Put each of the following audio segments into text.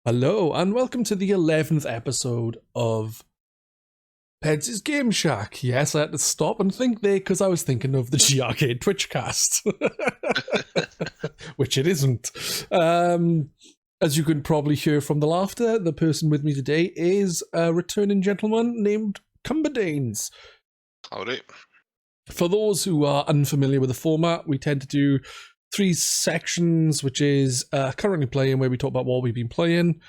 Hello, and welcome to the 11th episode of Pedz' Game Shack. Yes, I had to stop and think there because I was thinking of the G Arcade Twitch cast, which it isn't. As you can probably hear from the laughter, the person with me today is a returning gentleman named Cumberdanes. Howdy. For those who are unfamiliar with the format, we tend to do 3 sections, which is currently playing, where we talk about what we've been playing,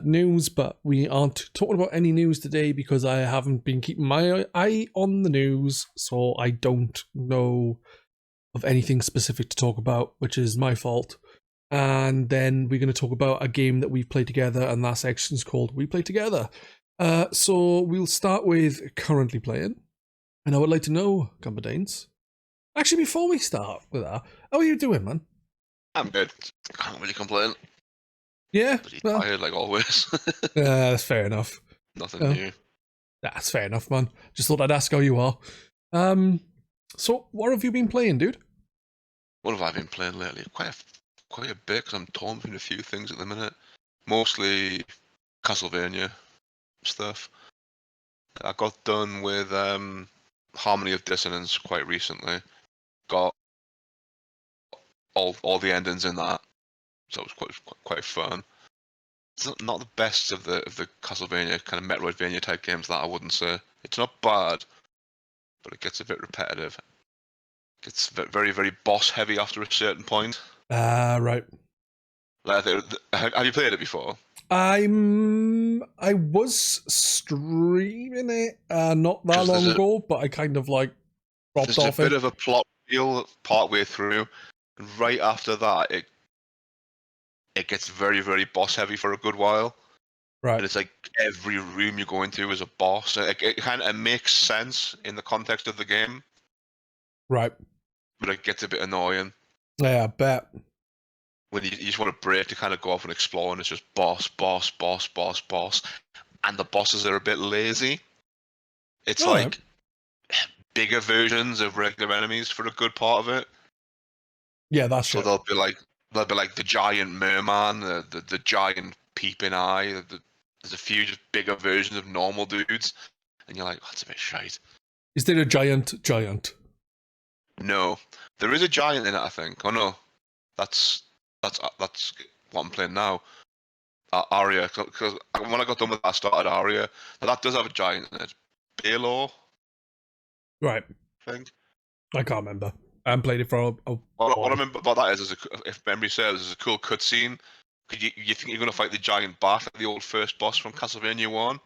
news, but we aren't talking about any news today because I haven't been keeping my eye on the news, so I don't know of anything specific to talk about, which is my fault. And then we're going to talk about a game that we've played together, and that section's called We Play Together. So we'll start with currently playing, and I would like to know, Cumberdanes, actually, before we start with that, how are you doing, man? I'm good. Can't really complain. Yeah? Pretty Well, tired like always. that's fair enough. Nothing new. That's fair enough, man. Just thought I'd ask how you are. So what have you been playing, dude? What have I been playing lately? Quite a bit, because I'm torn between a few things at the minute. Mostly Castlevania stuff. I got done with Harmony of Dissonance quite recently. Got all the endings in that, so it was quite fun. It's not the best of the Castlevania kind of Metroidvania type games, that I wouldn't say. It's not bad, but it gets a bit repetitive. It gets very, very boss heavy after a certain point. Right. Like, have you played it before? I was streaming it not that long ago, but I kind of like dropped off it. There's a bit of a plot reveal partway through, and right after that, it gets very, very boss heavy for a good while. Right. And it's like every room you go into is a boss. It kind of makes sense in the context of the game. Right. But it gets a bit annoying. Yeah, I bet. When you just want a break to kind of go off and explore, and it's just boss. And the bosses are a bit lazy. It's like bigger versions of regular enemies for a good part of it. Yeah, that's so. They'll be like the giant merman, the giant peeping eye. There's a few just bigger versions of normal dudes, and you're like, oh, that's a bit shite. Is there a giant? No, there is a giant in it, I think. Oh no, that's what I'm playing now. Aria, because when I got done with that, I started Aria. Now that does have a giant in it. Baylor. Right. I think. I can't remember. I haven't played it for a what I remember about that is if memory serves, is a cool cutscene. You think you're going to fight the giant bat, the old first boss from Castlevania 1.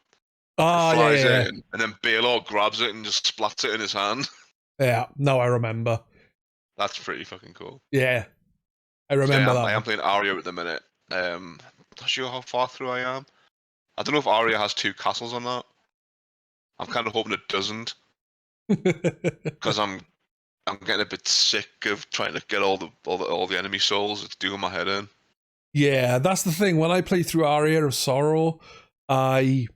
Oh, yeah. In, and then Baylor grabs it and just splats it in his hand. Yeah, no, I remember. That's pretty fucking cool. Yeah, I remember that. I am playing Aria at the minute. Not sure how far through I am. I don't know if Aria has 2 castles or not. I'm kind of hoping it doesn't. Because I'm getting a bit sick of trying to get all the enemy souls. It's doing my head in. Yeah, that's the thing. When I play through Aria of Sorrow, I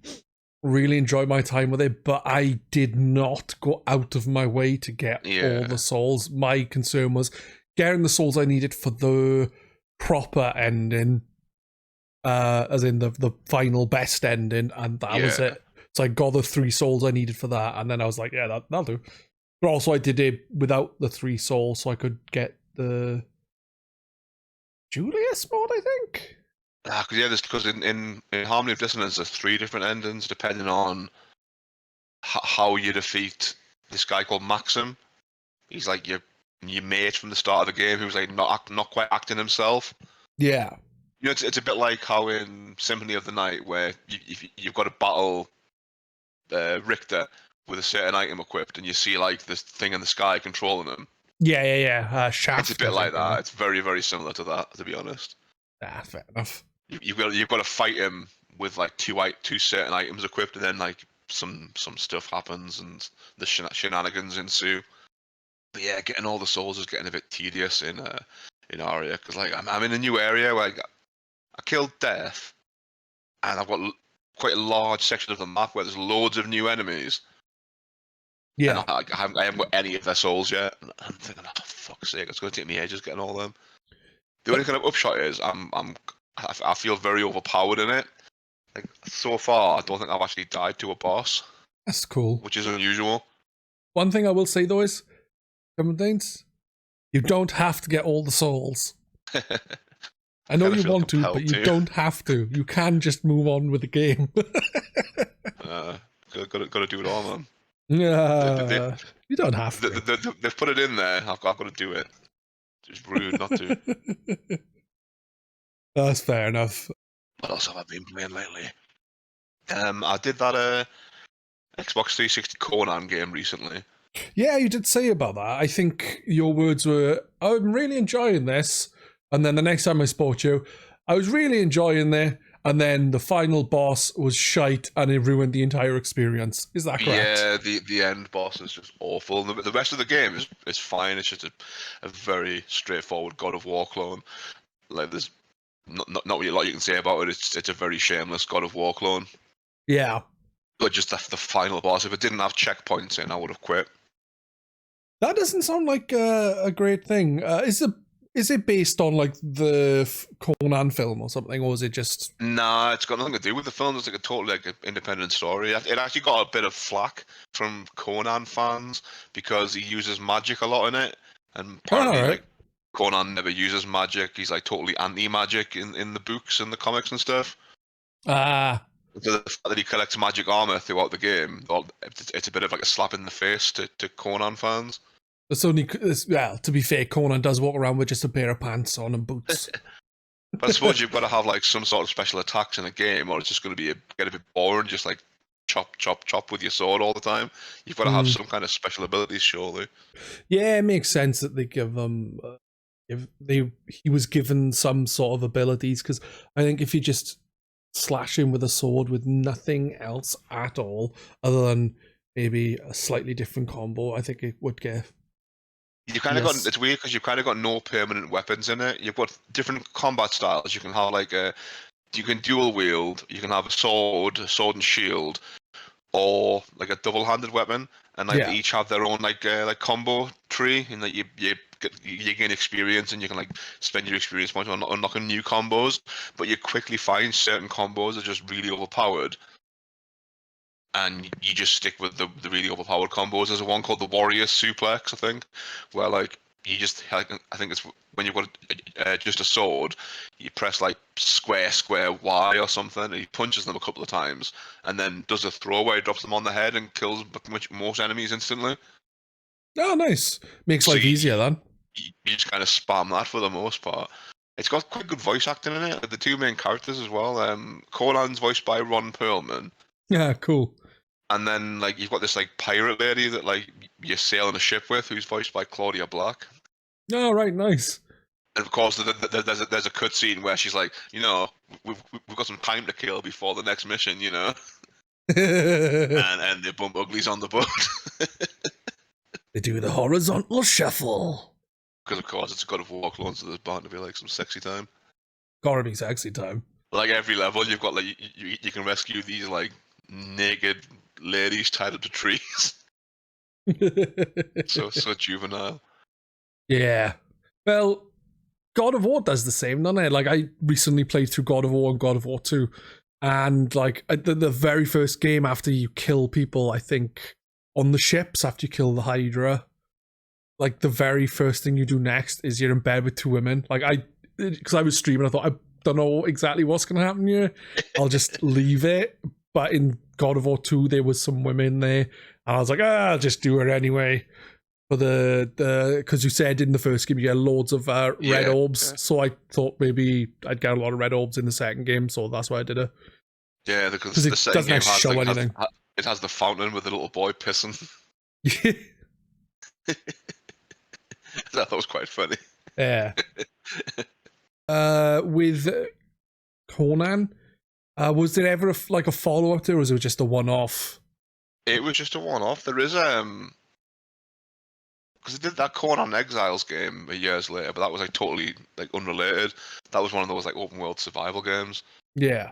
really enjoyed my time with it, but I did not go out of my way to get all the souls. My concern was getting the souls I needed for the proper ending, as in the final best ending, and that was it. So I got the 3 souls I needed for that, and then I was like, yeah, that'll do. But also I did it without the 3 souls, so I could get the Julius mod, I think. Because in Harmony of Dissonance, there's 3 different endings depending on how you defeat this guy called Maxim. He's like your mate from the start of the game, who's like not quite acting himself. Yeah. You know, it's a bit like how in Symphony of the Night, where you've got to battle Richter with a certain item equipped, and you see like this thing in the sky controlling him. Yeah. Shaft. It's a bit like that. It's very, very similar to that, to be honest. Fair enough. You've got to fight him with like two certain items equipped, and then like some stuff happens and the shenanigans ensue. But yeah, getting all the souls is getting a bit tedious in Aria, because like I'm in a new area where I killed Death, and I've got quite a large section of the map where there's loads of new enemies. Yeah, and I haven't got any of their souls yet. And I'm thinking, oh fuck's sake, it's going to take me ages getting all of them. The only kind of upshot is I I feel very overpowered in it. Like so far, I don't think I've actually died to a boss, That's cool. which is unusual. One thing I will say though is, Cumberdanes, you don't have to get all the souls. I know you want to, but you don't have to. You can just move on with the game. Gotta do it all, man. You don't have to. They've put it in there. I've got to do it. It's rude not to. That's fair enough. What else have I been playing lately? I did that Xbox 360 Conan game recently. Yeah, you did say about that. I think your words were, I'm really enjoying this. And then the next time I spoke to you, I was really enjoying it. And then the final boss was shite and it ruined the entire experience. Is that correct? Yeah, the end boss is just awful. The rest of the game is fine. It's just a very straightforward God of War clone. Like there's not really a lot you can say about it. It's a very shameless God of War clone. Yeah. But just the final boss, if it didn't have checkpoints in, I would have quit. That doesn't sound like a great thing. Is it based on like the Conan film or something, or is it just? Nah, it's got nothing to do with the film. It's like a totally independent story. It actually got a bit of flack from Conan fans because he uses magic a lot in it, and apparently like Conan never uses magic. He's like totally anti-magic in the books and the comics and stuff. Ah. So the fact that he collects magic armor throughout the game, it's a bit of like a slap in the face to Conan fans. It's only, well, to be fair, Conan does walk around with just a pair of pants on and boots. But I suppose you've got to have like some sort of special attacks in a game, or it's just going to get a bit boring, just like chop, chop, chop with your sword all the time. You've got to have some kind of special abilities, surely. Yeah, it makes sense that they give them, he was given some sort of abilities, because I think if you just slash him with a sword with nothing else at all, other than maybe a slightly different combo, I think it would get. You kind of got, it's weird because you've kind of got no permanent weapons in it. You've got different combat styles. You can have like you can dual wield. You can have a sword and shield, or like a double-handed weapon, and like they each have their own like combo tree, and like you gain experience, and you can like spend your experience points on unlocking new combos. But you quickly find certain combos are just really overpowered. And you just stick with the really overpowered combos. There's one called the Warrior Suplex, I think, where like you just I think it's when you've got just a sword, you press like square Y or something, and he punches them a couple of times, and then does a throwaway, drops them on the head, and kills most enemies instantly. Oh, nice! Makes life easier then. You just kind of spam that for the most part. It's got quite good voice acting in it. Like the two main characters as well. Conan's voiced by Ron Perlman. Yeah, cool. And then, like, you've got this, like, pirate lady that, like, you're sailing a ship with, who's voiced by Claudia Black. Oh, right, nice. And, of course, there's a cutscene where she's like, you know, we've got some time to kill before the next mission, you know? and they bump uglies on the boat. They do the horizontal shuffle. Because, of course, it's a God of War clone, so there's bound to be, like, some sexy time. Gotta be sexy time. Like, every level, you've got, like, you can rescue these, like, naked ladies tied up to trees. so juvenile. Yeah. Well, God of War does the same, doesn't it? Like, I recently played through God of War and God of War 2, and like the very first game after you kill people, I think on the ships after you kill the Hydra, like the very first thing you do next is you're in bed with two women. Like because I was streaming, I thought, I don't know exactly what's gonna happen here. I'll just leave it. But in God of War 2, there was some women there, and I was like, I'll just do it anyway. For because you said in the first game you get loads of red orbs, so I thought maybe I'd get a lot of red orbs in the second game, so that's why I did it. Yeah, because the second game it has the fountain with the little boy pissing. I thought it was quite funny. Yeah. With Conan. Was there ever a follow-up to it, or was it just a one-off? It was just a one-off. There is because they did that Conan Exiles game years later, but that was like totally like unrelated. That was one of those like open world survival games. Yeah.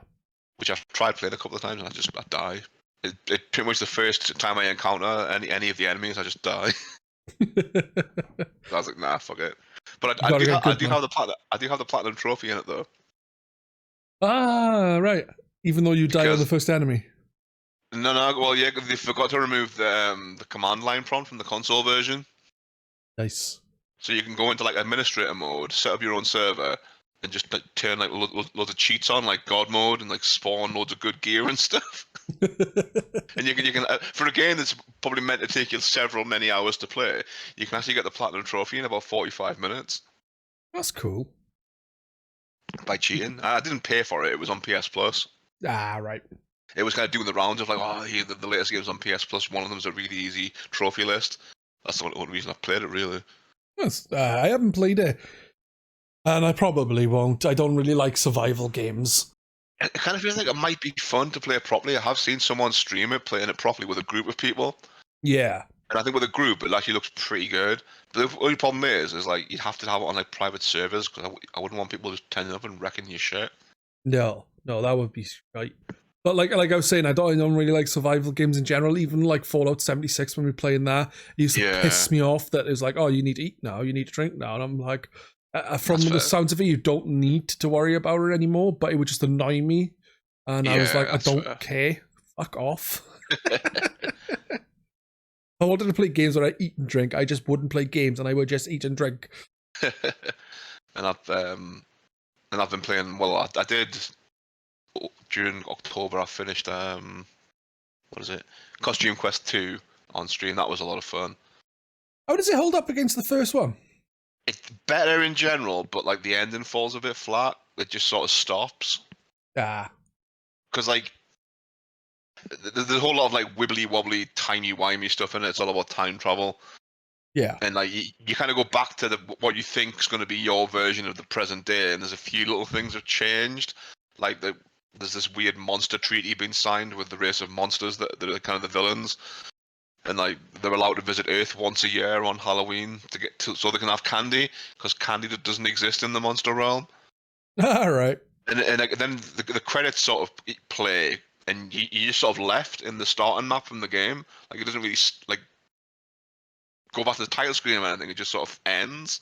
Which I've tried playing a couple of times and I die. It pretty much the first time I encounter any of the enemies, I just die. I was like, nah, fuck it. But I do have the platinum trophy in it though. Ah, right. Even though you die on the Because first enemy. no, well, yeah, they forgot to remove the command line prompt from the console version, Nice. so you can go into like administrator mode, set up your own server, and just like, turn like loads of cheats on, like God mode, and like spawn loads of good gear and stuff. And you can for a game that's probably meant to take you many hours to play, you can actually get the platinum trophy in about 45 minutes That's cool. by cheating. I didn't pay for it; it was on PS Plus. Ah, right. It was kind of doing the rounds of like, oh, here, the latest games on PS Plus. One of them is a really easy trophy list. That's the only reason I've played it, really. Yes, I haven't played it. And I probably won't. I don't really like survival games. It kind of feels like it might be fun to play it properly. I have seen someone stream it, playing it properly with a group of people. Yeah. And I think with a group, it actually looks pretty good. But the only problem is like you'd have to have it on like private servers because I wouldn't want people just turning up and wrecking your shit. No, that would be right. But like I was saying, I don't really like survival games in general. Even like Fallout 76, when we play in that, it used to piss me off that it's like, oh, you need to eat now, you need to drink now, and I'm like, from the sounds of it, you don't need to worry about it anymore. But it would just annoy me, and I was like, I don't care. Fuck off. I wanted to play games where I eat and drink. I just wouldn't play games, and I would just eat and drink. And I've been playing. Well, I did during October. I finished what is it? Costume Quest 2 on stream. That was a lot of fun. How does it hold up against the first one? It's better in general, but like the ending falls a bit flat. It just sort of stops. Because like there's a whole lot of like wibbly wobbly, timey wimey stuff in it. It's all about time travel. Yeah. And like you kind of go back to what you think is going to be your version of the present day, and there's a few little things have changed. Like there's this weird monster treaty being signed with the race of monsters that are kind of the villains, and like they're allowed to visit Earth once a year on Halloween so they can have candy, because candy that doesn't exist in the monster realm. All right. And like, then the credits sort of play, and you just sort of left in the starting map from the game. Like it doesn't really like go back to the title screen or anything. It just sort of ends,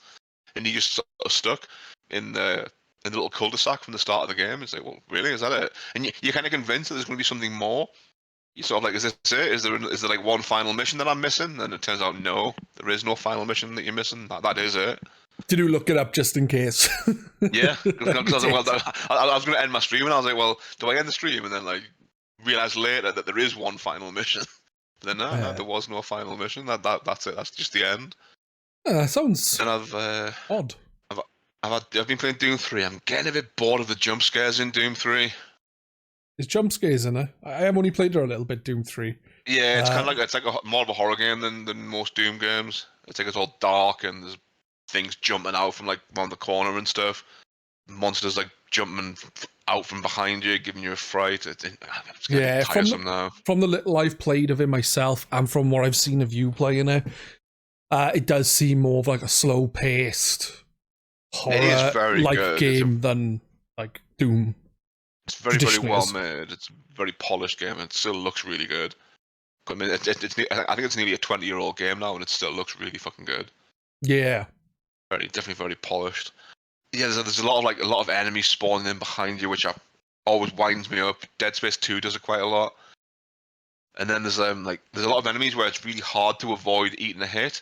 and you just sort of stuck in the little cul-de-sac from the start of the game. It's like, well, really, is that it? And you're kind of convinced that there's going to be something more. You sort of like, is this it? Is there like one final mission that I'm missing? And it turns out, no, there is no final mission that you're missing. That is it. Did you look it up just in case? Yeah, because I was like, well, I was going to end my stream, and I was like, well, do I end the stream? And then like realize later that there is one final mission. Then no, there was no final mission. That's it. That's just the end. That sounds and I've odd. I've been playing Doom 3. I'm getting a bit bored of the jump scares in Doom 3. There's jump scares in it. I have only played it a little bit, Doom 3. Yeah, it's kind of like more of a horror game than most Doom games. It's like it's all dark and there's things jumping out from like around the corner and stuff. Monsters like jumping out from behind you, giving you a fright. It's getting tiresome now. From the little I've played of it myself, and from what I've seen of you playing it, it does seem more of like a slow-paced horror-like game than like Doom. It's very, very well made. It's a very polished game. It still looks really good. I mean, I think it's nearly a 20-year-old game now, and it still looks really fucking good. Yeah, definitely very polished. Yeah, there's a lot of enemies spawning in behind you, which always winds me up. Dead Space 2 does it quite a lot. And then there's a lot of enemies where it's really hard to avoid eating a hit.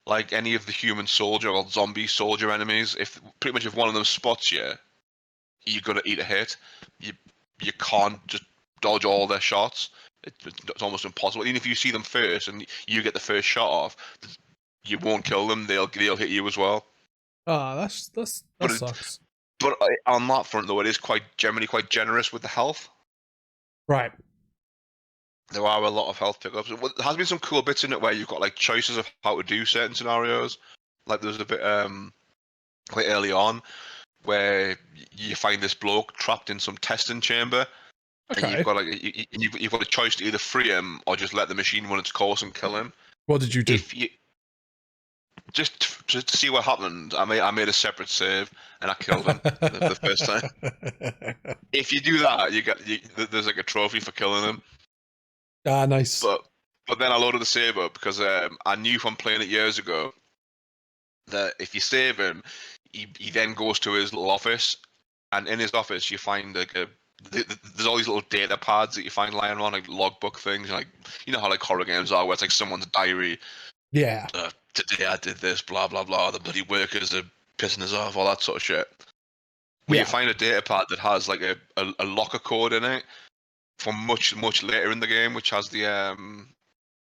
Like any of the human soldier or zombie soldier enemies, if one of them spots you, you're gonna eat a hit. You can't just dodge all their shots. It's almost impossible. Even if you see them first and you get the first shot off, you won't kill them. They'll hit you as well. That sucks. But on that front, though, it is generally quite generous with the health. Right. There are a lot of health pickups. There has been some cool bits in it where you've got like choices of how to do certain scenarios. Like there's a bit quite early on where you find this bloke trapped in some testing chamber, and you've got you've got a choice to either free him or just let the machine run its course and kill him. What did you do? Just to see what happened, I made a separate save and I killed him the first time. If you do that, there's like a trophy for killing him. Ah, nice. But then I loaded the save up because I knew from playing it years ago that if you save him, he then goes to his little office and in his office you find like there's all these little data pads that you find lying around, like logbook things, like you know how like horror games are, where it's like someone's diary. Yeah. Today I did this, blah blah blah. The bloody workers are pissing us off, all that sort of shit. Well, you find a data pad that has like a locker code in it from much later in the game, which has the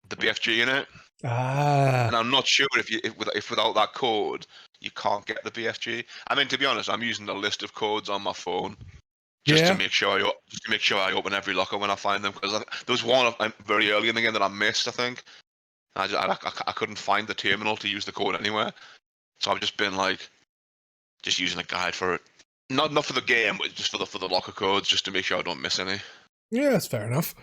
BFG in it. And I'm not sure if without that code you can't get the BFG. I mean, to be honest, I'm using a list of codes on my phone just to make sure I open every locker when I find them, because there was one very early in the game that I missed, I think. I couldn't find the terminal to use the code anywhere, so I've just been like, just using a guide for it. Not for the game, but just for the locker codes, just to make sure I don't miss any. Yeah, that's fair enough.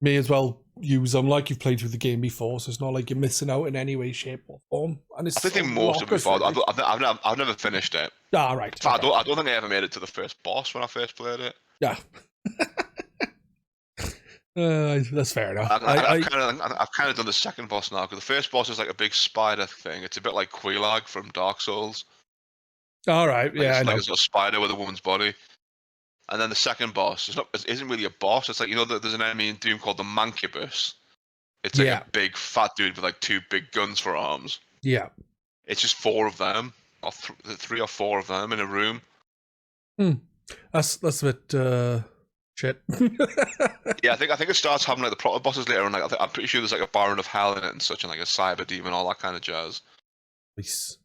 May as well use them like you've played through the game before, so it's not like you're missing out in any way, shape, or form. And it's I think most of it before. I've never finished it. Ah, right. Okay. I don't think I ever made it to the first boss when I first played it. Yeah. That's fair enough. I've kind of done the second boss now, because the first boss is like a big spider thing. It's a bit like Quelaag from Dark Souls. All right, like yeah, it's like a little spider with a woman's body. And then the second boss isn't really a boss. It's like, you know, there's an enemy in Doom called the Mancubus. It's like a big fat dude with like two big guns for arms. Yeah. It's just four of them, or three or four of them in a room. That's a bit shit. Yeah, I think it starts having like the proper bosses later on. Like I'm pretty sure there's like a Baron of Hell in it and such, and like a Cyber Demon, all that kind of jazz. Nice.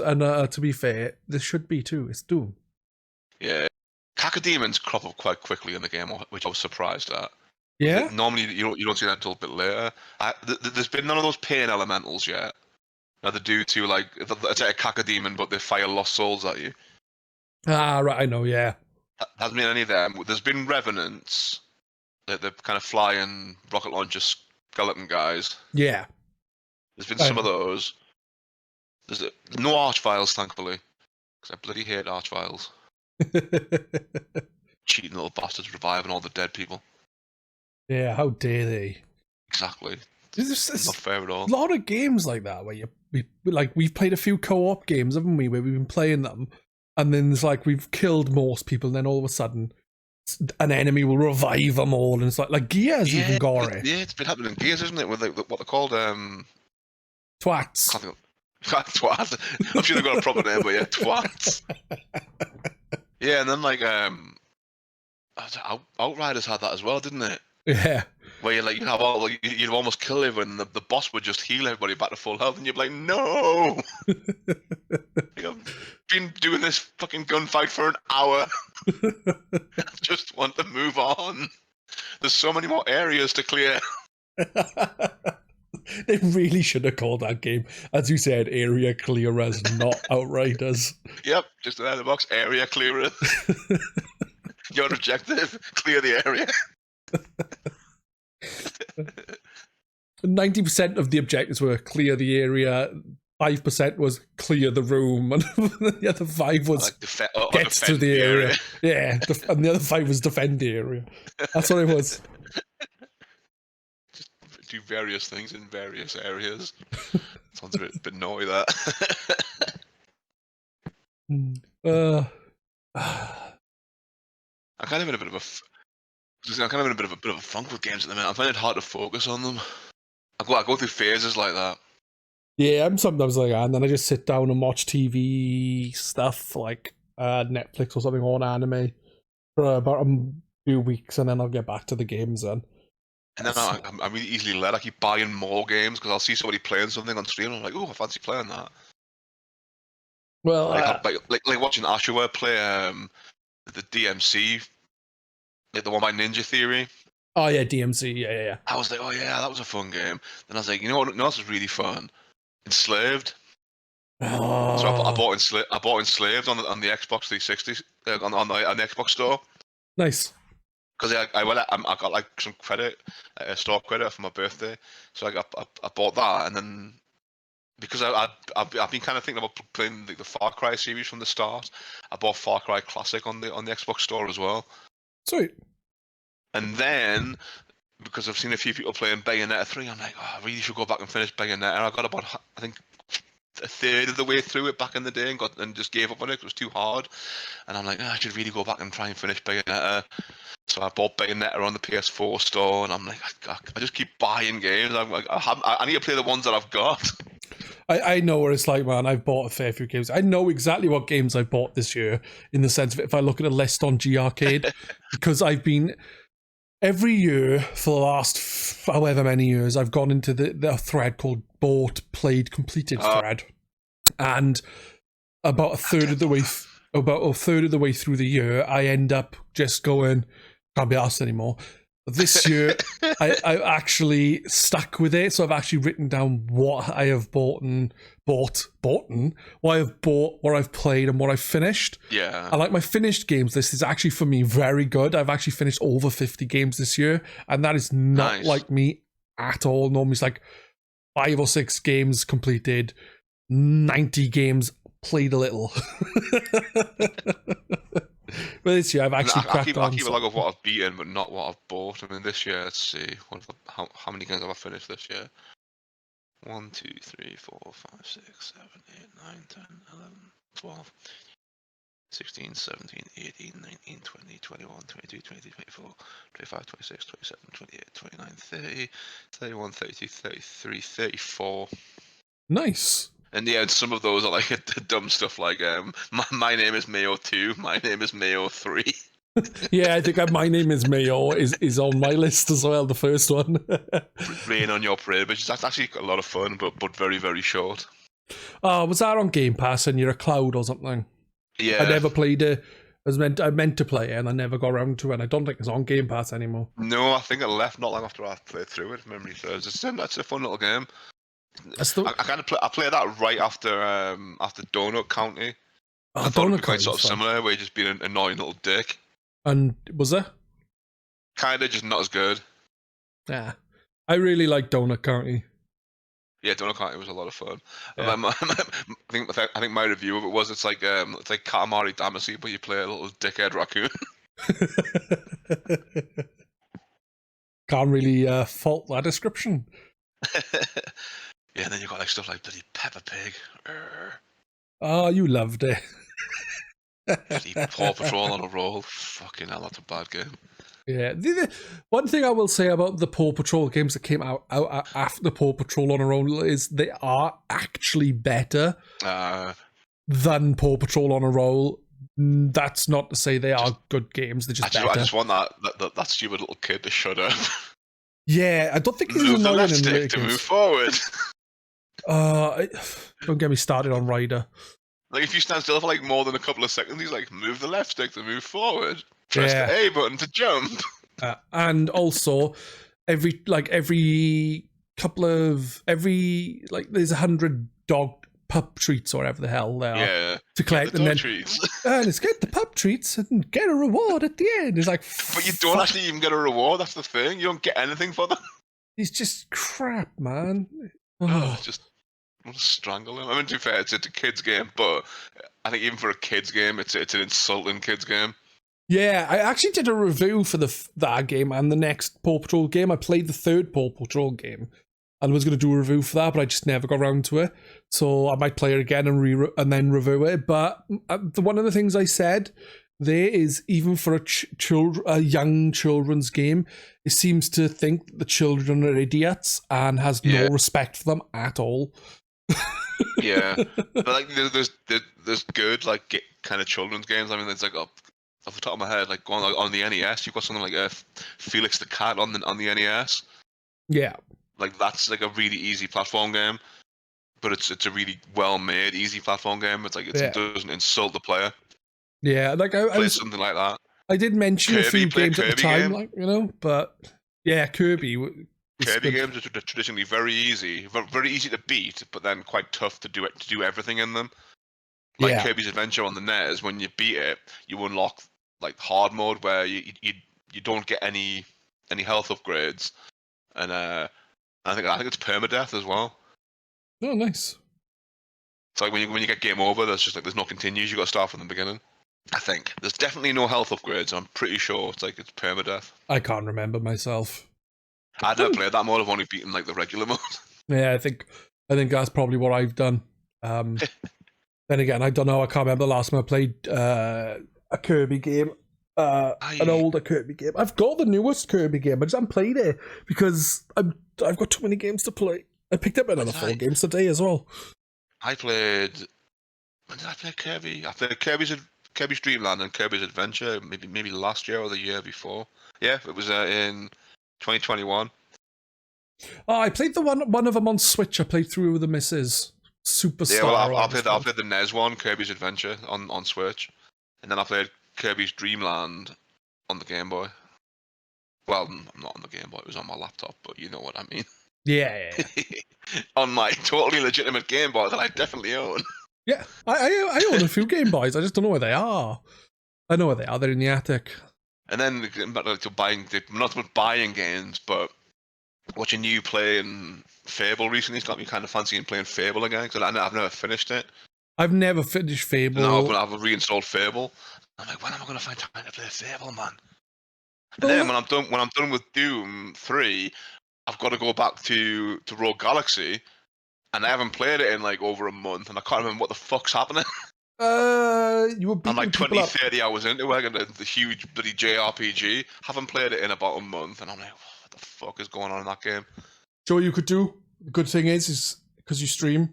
And to be fair, there should be too. It's Doom. Yeah. Cacodemons crop up quite quickly in the game, which I was surprised at. Yeah. Normally you don't see that until a bit later. There's been none of those pain elementals yet. Now they do too, like it's like a Cacodemon, but they fire lost souls at you. Ah, right. I know. Yeah. Hasn't been any of them. There's been revenants, the kind of flying rocket launcher skeleton guys. Yeah. There's been some of those. There's no archviles, thankfully, because I bloody hate archviles. Cheating little bastards reviving all the dead people. Yeah, how dare they? Exactly. It's not fair at all. A lot of games like that where we've played a few co-op games, haven't we, where we've been playing them, and then it's like we've killed most people, and then all of a sudden an enemy will revive them all, and it's like Gears even got it. Yeah, it's been happening in Gears, isn't it? With what they're called, twats. Twats. I'm sure they've got a proper name, but yeah, twats. Yeah, and then like Outriders had that as well, didn't it? Yeah. Where you'd almost kill everyone, and the boss would just heal everybody back to full health, and you'd be like, no! I've been doing this fucking gunfight for an hour. I just want to move on. There's so many more areas to clear. They really should have called that game, as you said, Area Clearers, not Outriders. Yep, just another box, Area Clearers. Your objective, clear the area. 90% of the objectives were clear the area, 5% was clear the room, and the other 5 was get to the area. Yeah, and the other 5 was defend the area. That's what it was. Just do various things in various areas. Sounds a bit naughty, that. I'm kind of in a bit of a funk with games at the minute. I find it hard to focus on them. I go through phases like that. Yeah, I'm sometimes like that, and then I just sit down and watch TV stuff like Netflix or something on anime for about a few weeks, and then I'll get back to the games then. And then I'm really easily led. I keep buying more games because I'll see somebody playing something on stream, and I'm like, oh, I fancy playing that. Well, like watching Ashua play the DMC. Like the one by Ninja Theory. Oh yeah, DMC, yeah. I was like, oh yeah, that was a fun game. Then I was like, you know what? No, this is really fun. Enslaved. Oh. So I bought Enslaved on the Xbox 360 on the Xbox store. Nice. Because I got like some credit, store credit for my birthday, so I bought that, and then because I've been kind of thinking about playing the Far Cry series from the start, I bought Far Cry Classic on the Xbox store as well. Sweet. And then, because I've seen a few people playing Bayonetta 3, I'm like, oh, I really should go back and finish Bayonetta. I got about, I think, a third of the way through it back in the day and just gave up on it 'cause it was too hard. And I'm like, I should really go back and try and finish Bayonetta. So I bought Bayonetta on the PS4 store, and I'm like, I just keep buying games. I'm like, I need to play the ones that I've got. I know what it's like, man. I've bought a fair few games. I know exactly what games I've bought this year, in the sense of if I look at a list on G Arcade, because I've been every year for the last however many years, I've gone into the thread called bought, played, completed thread, and about a third of the way through the year, I end up just going, can't be asked anymore. This year, I actually stuck with it, so I've actually written down what I have what I've bought, what I've played, and what I've finished. Yeah. I like my finished games. This is actually, for me, very good. I've actually finished over 50 games this year, and that is not like me at all. Normally it's like 5 or 6 games completed, 90 games played a little. But this year I've actually I keep a so. log of what I've beaten, but not what I've bought. I mean, this year, let's see, how many games have I finished this year? 1, 2, 3, 4, 5, 6, 7, 8, 9, 10, 11, 12, 16, 17, 18, 19, 20, 21, 22, 23, 24, 25, 26, 27, 28, 29, 30, 31, 32, 33, 34. Nice. And yeah, some of those are like dumb stuff like my name is Mayo 2, my name is Mayo 3. Yeah, I think My Name is Mayo is on my list as well, the first one. Rain on Your Parade, which is actually a lot of fun, but very, very short. Oh, was that on Game Pass and you're a cloud or something? Yeah. I never played it. I meant to play it and I never got around to it, and I don't think it's on Game Pass anymore. No, I think it left not long after I played through it, if memory serves. It's a fun little game. I played that right after Donut County. I thought it'd be quite sort of similar, where you just being an annoying little dick. And was it? Kinda, just not as good. Yeah, I really like Donut County. Yeah, Donut County was a lot of fun. Yeah. I think my review of it was it's like Katamari Damacy, but you play a little dickhead raccoon. Can't really fault that description. Yeah, and then you've got like stuff like bloody Peppa Pig. Oh, you loved it. Bloody Paw Patrol on a roll. Fucking hell, that's a bad game. Yeah. The one thing I will say about the Paw Patrol games that came out after Paw Patrol on a roll is they are actually better than Paw Patrol on a roll. That's not to say they are good games. They're just better. I just want that stupid little kid to shut up. Yeah, I don't think he's move the annoying left in stick to move forward. Don't get me started on Ryder. Like if you stand still for like more than a couple of seconds, he's like, move the left stick to move forward. Press the A button to jump. And also, there's 100 dog pup treats or whatever the hell they are to collect, and then let's get the pup treats and get a reward at the end. It's like, but you don't actually even get a reward. That's the thing. You don't get anything for them. It's just crap, man. Just want to strangle him. I mean, to be fair, it's a kids game, but I think even for a kids game, it's an insulting kids game. Yeah, I actually did a review for that game and the next Paw Patrol game. I played the third Paw Patrol game and was going to do a review for that, but I just never got around to it. So I might play it again and then review it. But one of the things I said there is, even for a young children's game, it seems to think that the children are idiots and has no respect for them at all. Yeah, but like there's good like kind of children's games. I mean, there's like off the top of my head, like going on the NES, you've got something like Felix the Cat on the NES. Yeah, like that's like a really easy platform game, but it's a really well made easy platform game. It's like it doesn't insult the player. Yeah, like I was something like that. I did mention Kirby, a few games at the time, game. like but yeah, Kirby games are traditionally very easy to beat, but then quite tough to do everything in them. Like Kirby's Adventure on the NES, when you beat it, you unlock like hard mode where you don't get any health upgrades, and I think it's permadeath as well. Oh, nice. It's like when you get game over, there's no continues. You got to start from the beginning. I think there's definitely no health upgrades. I'm pretty sure it's permadeath. I can't remember myself. I've never played that mode. I've only beaten like the regular mode. Yeah, I think that's probably what I've done. Then again, I don't know. I can't remember the last time I played a Kirby game. An older Kirby game. I've got the newest Kirby game. I just haven't played it because I've got too many games to play. I picked up another 4 games today as well. When did I play Kirby? I played Kirby's Dream Land and Kirby's Adventure, maybe last year or the year before. Yeah, it was in 2021. Oh, I played the one of them on Switch. I played through with the missus. Superstar. Yeah, well, I played the NES one, Kirby's Adventure, on Switch, and then I played Kirby's Dream Land on the Game Boy. Well, not on the Game Boy; it was on my laptop, but you know what I mean. Yeah. On my totally legitimate Game Boy that I definitely own. Yeah, I own a few Game Boys. I just don't know where they are. I know where they are. They're in the attic. And then back to buying, not about buying games, but watching you playing Fable recently has got me kind of fancying playing Fable again, because I've never finished it. I've never finished Fable. No, but I've reinstalled Fable. I'm like, when am I going to find time to play Fable, man? And then when I'm done with Doom 3, I've got to go back to Rogue Galaxy, and I haven't played it in like over a month, and I can't remember what the fuck's happening. You were beating I'm like 20, people up. 30 hours into it, and the huge bloody JRPG. Haven't played it in about a month, and I'm like, what the fuck is going on in that game? Joe, you could do. The good thing is because you stream.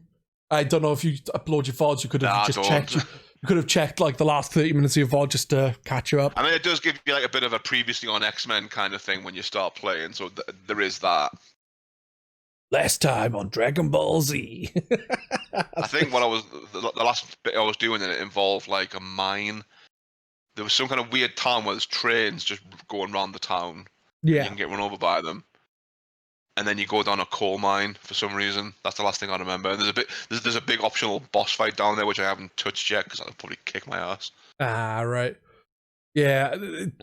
I don't know if you upload your VODs, you could have checked. You could have checked like the last 30 minutes of your VOD just to catch you up. I mean, it does give you like a bit of a previously on X-Men kind of thing when you start playing, so there is that. Last time on Dragon Ball Z. I think the last bit I was doing, and it involved like a mine. There was some kind of weird town where there's trains just going around the town. Yeah. You can get run over by them. And then you go down a coal mine for some reason. That's the last thing I remember. And there's a big optional boss fight down there which I haven't touched yet because I'll probably kick my ass. Ah, right. Yeah,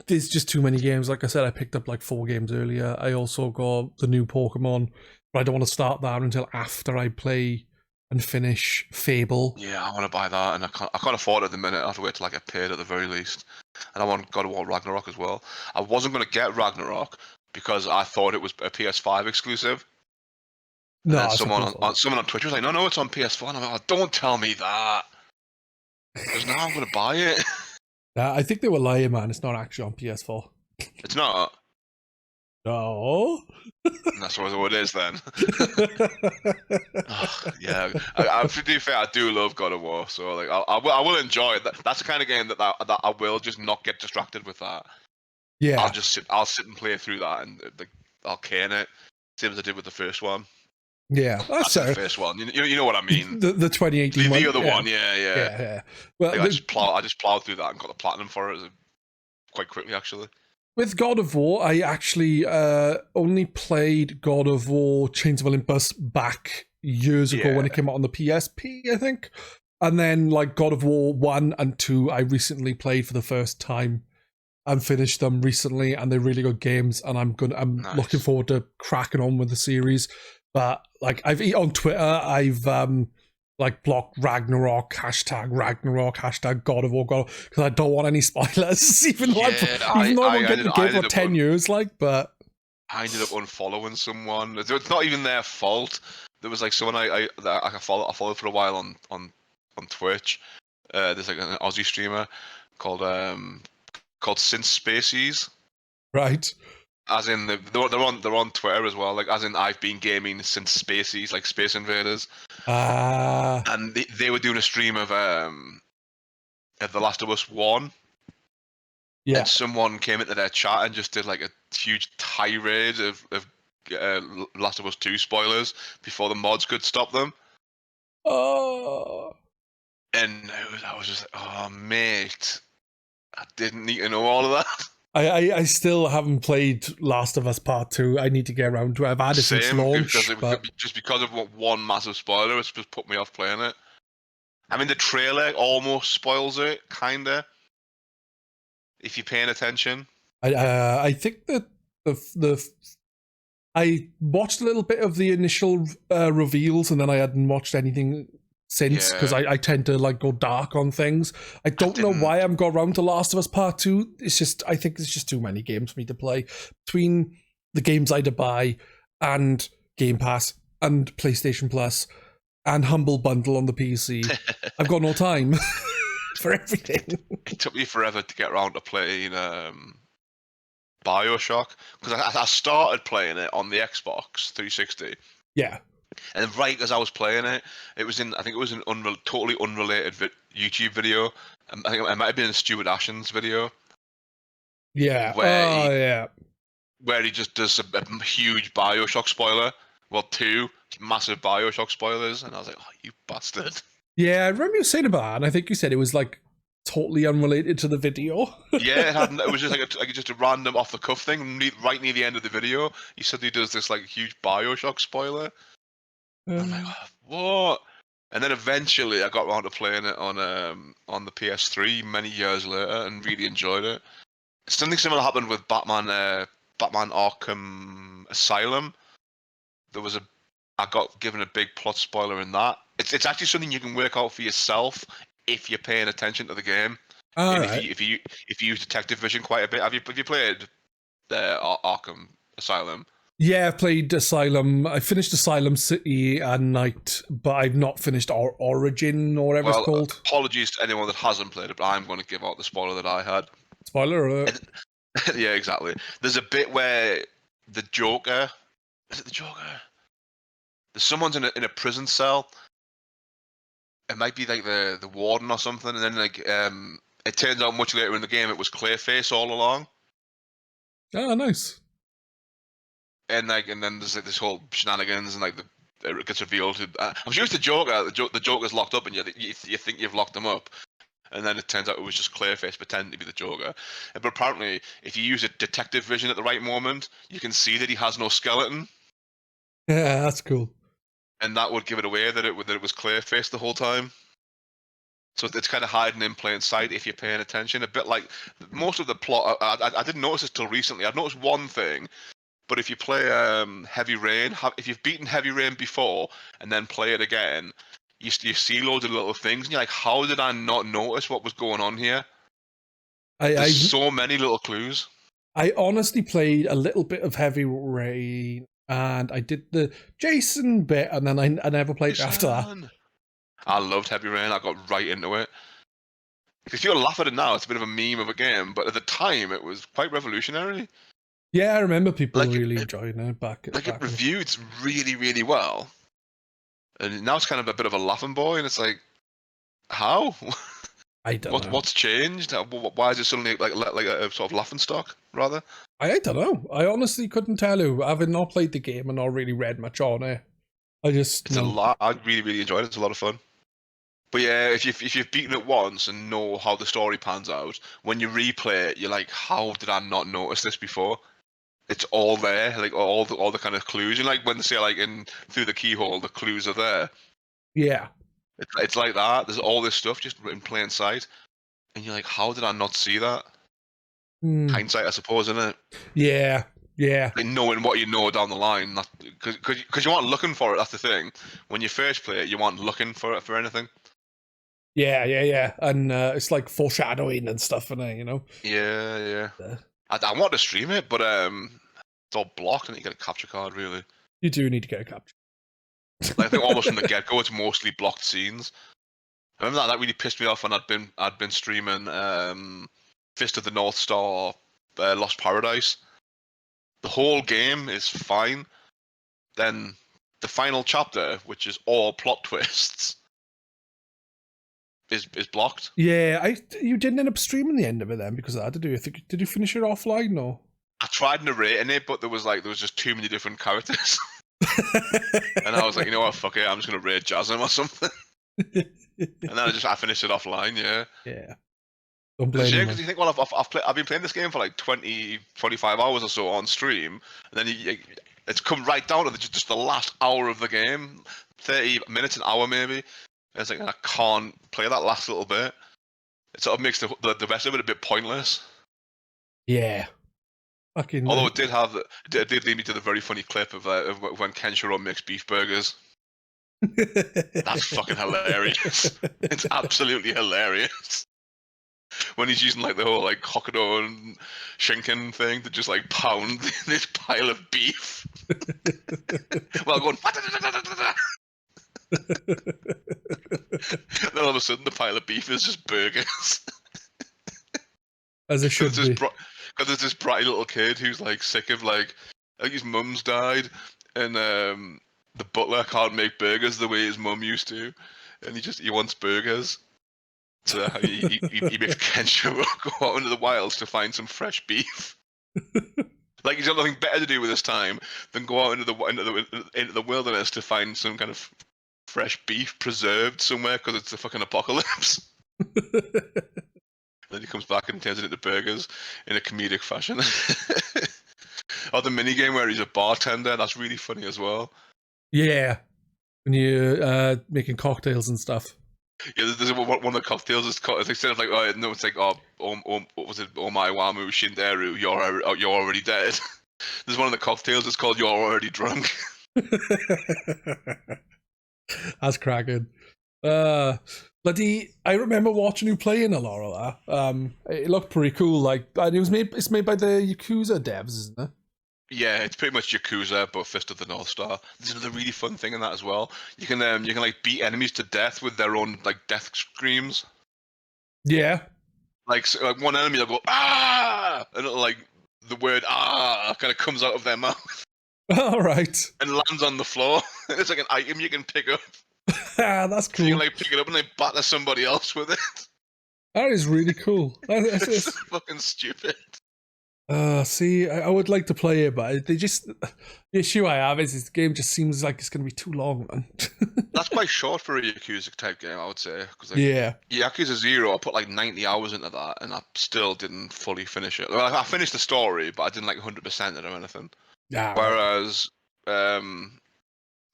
there's just too many games. Like I said, I picked up like 4 games earlier. I also got the new Pokemon, but I don't want to start that until after I play and finish Fable. Yeah, I want to buy that, and I can't afford it at the minute. I have to wait till I get paid at the very least. And I want God of War Ragnarok as well. I wasn't going to get Ragnarok because I thought it was a PS5 exclusive. And then someone on Twitter was like, no, it's on PS4. And I'm like, oh, don't tell me that. Because now I'm going to buy it. I think they were lying, man. It's not actually on PS4. It's not? No. That's what it is then. Yeah. To be fair, I do love God of War. So like, I will enjoy it. That's the kind of game that I will just not get distracted with that. Yeah. I'll sit and play through that, and I'll cane it. Same as I did with the first one. Yeah, that's the first one. You know what I mean. The 2018 one. The other one, yeah. Well, like I just plowed through that and got the platinum for it quite quickly, actually. With God of War, I actually only played God of War Chains of Olympus back years ago when it came out on the PSP, I think. And then like God of War 1 and 2, I recently played for the first time and finished them recently, and they're really good games, and I'm nice. Looking forward to cracking on with the series. But like on Twitter, I've like blocked Ragnarok, hashtag God of War, because I don't want any spoilers, even though I've been getting the game for 10 years, like, but I ended up unfollowing someone. It's not even their fault. There was like someone I followed for a while on Twitch. There's like an Aussie streamer called Synth Spaces. Right. As in they're on Twitter as well, like as in I've been gaming since Spaces, like Space Invaders. And they were doing a stream of The Last of Us 1. Yeah. And someone came into their chat and just did like a huge tirade of Last of Us 2 spoilers before the mods could stop them. Oh. And I was just like, oh mate, I didn't need to know all of that. I still haven't played Last of Us Part 2. I need to get around to it. I've had it since launch. Just because of one massive spoiler, it's just put me off playing it. I mean, the trailer almost spoils it, kinda. If you're paying attention. I think that I watched a little bit of the initial reveals, and then I hadn't watched anything since, because I tend to like go dark on things. I don't know why I'm got around to Last of Us Part 2. I think it's just too many games for me to play. Between the games I had to buy and Game Pass and PlayStation Plus, and Humble Bundle on the PC. I've got no time for everything. It took me forever to get around to playing Bioshock, because I started playing it on the Xbox 360. Yeah. And then right as I was playing it, I think it was an totally unrelated YouTube video. I think it might have been a Stuart Ashen's video. Yeah. Where he just does a huge Bioshock spoiler. Well, 2 massive Bioshock spoilers, and I was like, "Oh, you bastard!" Yeah, I remember you saying about that, and I think you said it was like totally unrelated to the video. Yeah, it was just like just a random off the cuff thing. Right near the end of the video, he suddenly does this like huge Bioshock spoiler. I'm like, what? And then eventually I got around to playing it on the PS3 many years later and really enjoyed it. Something similar happened with Batman Arkham Asylum. I got given a big plot spoiler in that. It's actually something you can work out for yourself if you're paying attention to the game. If you use detective vision quite a bit. Have you played Arkham Asylum? Yeah, I've played Asylum. I finished Asylum City and Night, but I've not finished Origin or whatever it's called. Apologies to anyone that hasn't played it, but I'm going to give out the spoiler that I had. Spoiler alert. Yeah, exactly. There's a bit where the Joker... Is it the Joker? Someone's in a prison cell. It might be like the warden or something, and then like it turns out much later in the game it was Clayface all along. Oh, nice. And then there's like this whole shenanigans, and like it gets revealed. I'm sure it's the Joker. The Joker's locked up, and you think you've locked him up, and then it turns out it was just Clayface pretending to be the Joker. But apparently, if you use a detective vision at the right moment, you can see that he has no skeleton. Yeah, that's cool. And that would give it away that it was Clayface the whole time. So it's kind of hiding in plain sight if you're paying attention. A bit like most of the plot. I didn't notice this till recently. I've noticed one thing. But if you play Heavy Rain, if you've beaten Heavy Rain before and then play it again, you see loads of little things, and you're like, how did I not notice what was going on here? There's so many little clues. I honestly played a little bit of Heavy Rain, and I did the Jason bit, and then I never played after that. I loved Heavy Rain. I got right into it. If you laugh at it now, it's a bit of a meme of a game, but at the time, it was quite revolutionary. Yeah, I remember people really enjoying it back. It reviewed really, really well, and now it's kind of a bit of a laughing boy. And it's like, how? I don't know. What's changed? Why is it suddenly like a sort of laughing stock? Rather, I don't know. I honestly couldn't tell you. Having not played the game and not really read much on it, it's a lot. I really, really enjoyed it. It's a lot of fun. But yeah, if you've beaten it once and know how the story pans out, when you replay it, you're like, how did I not notice this before? It's all there, like all the kind of clues. You know, like when they say like in Through the Keyhole, the clues are there. Yeah, it's like that. There's all this stuff just in plain sight, and you're like, how did I not see that? Hindsight, I suppose, isn't it? Yeah. Like knowing what you know down the line, because you aren't looking for it. That's the thing. When you first play it, you aren't looking for anything. Yeah. And it's like foreshadowing and stuff, and you know. Yeah. I want to stream it, but it's all blocked, and you get a capture card. Really, you do need to get a capture. I think almost from the get-go, it's mostly blocked scenes. I remember that really pissed me off when I'd been streaming Fist of the North Star, Lost Paradise. The whole game is fine. Then the final chapter, which is all plot twists, is blocked. Yeah, you didn't end up streaming the end of it then because of that, did you? Did you finish it offline or? I tried narrating it, but there was just too many different characters. And I was like, you know what, fuck it, I'm just gonna raid Jasm or something. And then I finished it offline. Yeah. Don't blame me. Because you think, well, I've been playing this game for like 20, 25 hours or so on stream, and then it's come right down to just the last hour of the game, 30 minutes, an hour maybe. And it's like, I can't play that last little bit. It sort of makes the rest of it a bit pointless. Yeah. Although it did lead me to the very funny clip of when Kenshiro makes beef burgers. That's fucking hilarious. It's absolutely hilarious. When he's using like the whole like Hokkaido and Shinken thing to just like pound this pile of beef. Well, going. Then all of a sudden, the pile of beef is just burgers. As it should be. Because there's this bratty little kid who's like sick of like his mum's died, and the butler can't make burgers the way his mum used to, and he wants burgers. So he makes Kensho go out into the wilds to find some fresh beef. Like he's got nothing better to do with his time than go out into the wilderness to find some kind of fresh beef preserved somewhere because it's the fucking apocalypse. Then he comes back and turns it into burgers in a comedic fashion. Or the minigame where he's a bartender, that's really funny as well. Yeah, when you're making cocktails and stuff. Yeah, there's one of the cocktails is called, instead of like, oh no, it's like, what was it? Oh my wamu shinderu, you're already dead. There's one of the cocktails that's called You're Already Drunk. That's cracking. Bloody, I remember watching you playing a lot of that. It looked pretty cool. Like, and it's made by the Yakuza devs, isn't it? Yeah, it's pretty much Yakuza, but Fist of the North Star. There's another really fun thing in that as well. You can like beat enemies to death with their own like death screams. Yeah. Like, so, like one enemy will go ah, and it'll, like the word ah kind of comes out of their mouth. All right. And lands on the floor. It's like an item you can pick up. That's cool. So you can like pick it up and then batter somebody else with it. That is really cool. It's so fucking stupid. See, I would like to play it, but the issue I have is the game just seems like it's going to be too long, man. That's quite short for a Yakuza type game, I would say. Cause, like, yeah. Yakuza 0, I put like 90 hours into that, and I still didn't fully finish it. Well, I finished the story, but I didn't like 100% it or anything. Yeah. Whereas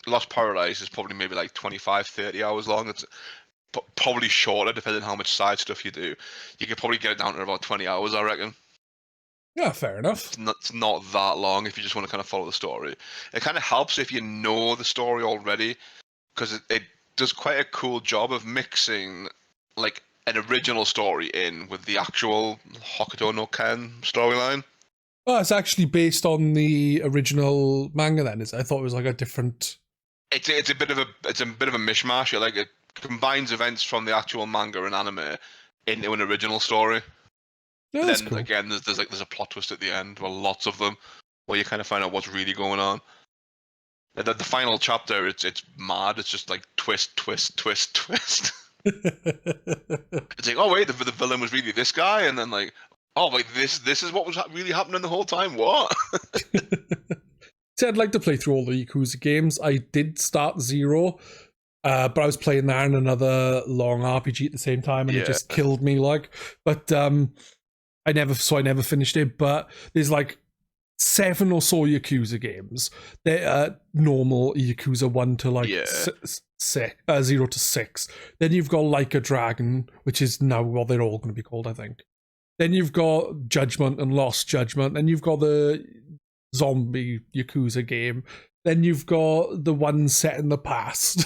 Lost Paradise is probably maybe like 25, 30 hours long. It's probably shorter, depending on how much side stuff you do. You could probably get it down to about 20 hours, I reckon. Yeah, fair enough. It's not that long if you just want to kind of follow the story. It kind of helps if you know the story already, because it does quite a cool job of mixing like an original story in with the actual Hokuto no Ken storyline. Oh, it's actually based on the original manga. Then I thought it was like a different. It's a bit of a mishmash. Like it combines events from the actual manga and anime into an original story. Yeah, Then cool. again, there's a plot twist at the end. Well, lots of them, where you kind of find out what's really going on. The final chapter, it's mad. It's just like twist, twist, twist, twist. It's like, oh wait, the villain was really this guy, and then like, oh wait, this is what was really happening the whole time. What? See, I'd like to play through all the Yakuza games. I did start 0, but I was playing that and another long RPG at the same time, and it just killed me. Like, but I never finished it. But there's like 7 or so Yakuza games. They're normal Yakuza 1 to like 0 to 6. Then you've got Like a Dragon, which is now what they're all going to be called, I think. Then you've got Judgment and Lost Judgment. Then you've got the zombie Yakuza game. Then you've got the one set in the past.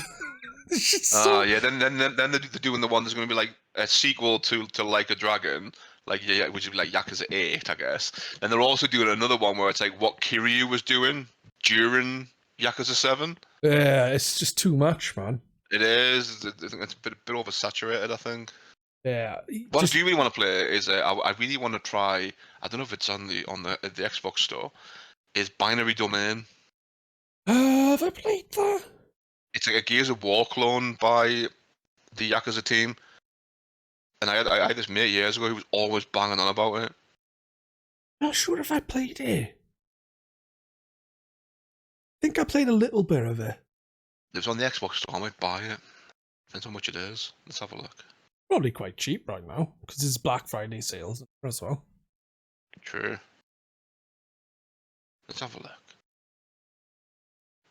Yeah. Then they're doing the one that's going to be like a sequel to Like a Dragon. Like which would be like Yakuza 8, I guess. Then they're also doing another one where it's like what Kiryu was doing during Yakuza 7. Yeah, it's just too much, man. It is. I think it's a bit oversaturated, I think. Yeah. What I do really want to play is I really want to try. I don't know if it's on the Xbox store. Is Binary Domain. Have I played that? It's like a Gears of War clone by the Yakuza team. And I had this mate years ago who was always banging on about it. Not sure if I played it. I think I played a little bit of it. It was on the Xbox store. I might buy it. Depends how much it is. Let's have a look. Probably quite cheap right now because it's Black Friday sales as well. True. Let's have a look.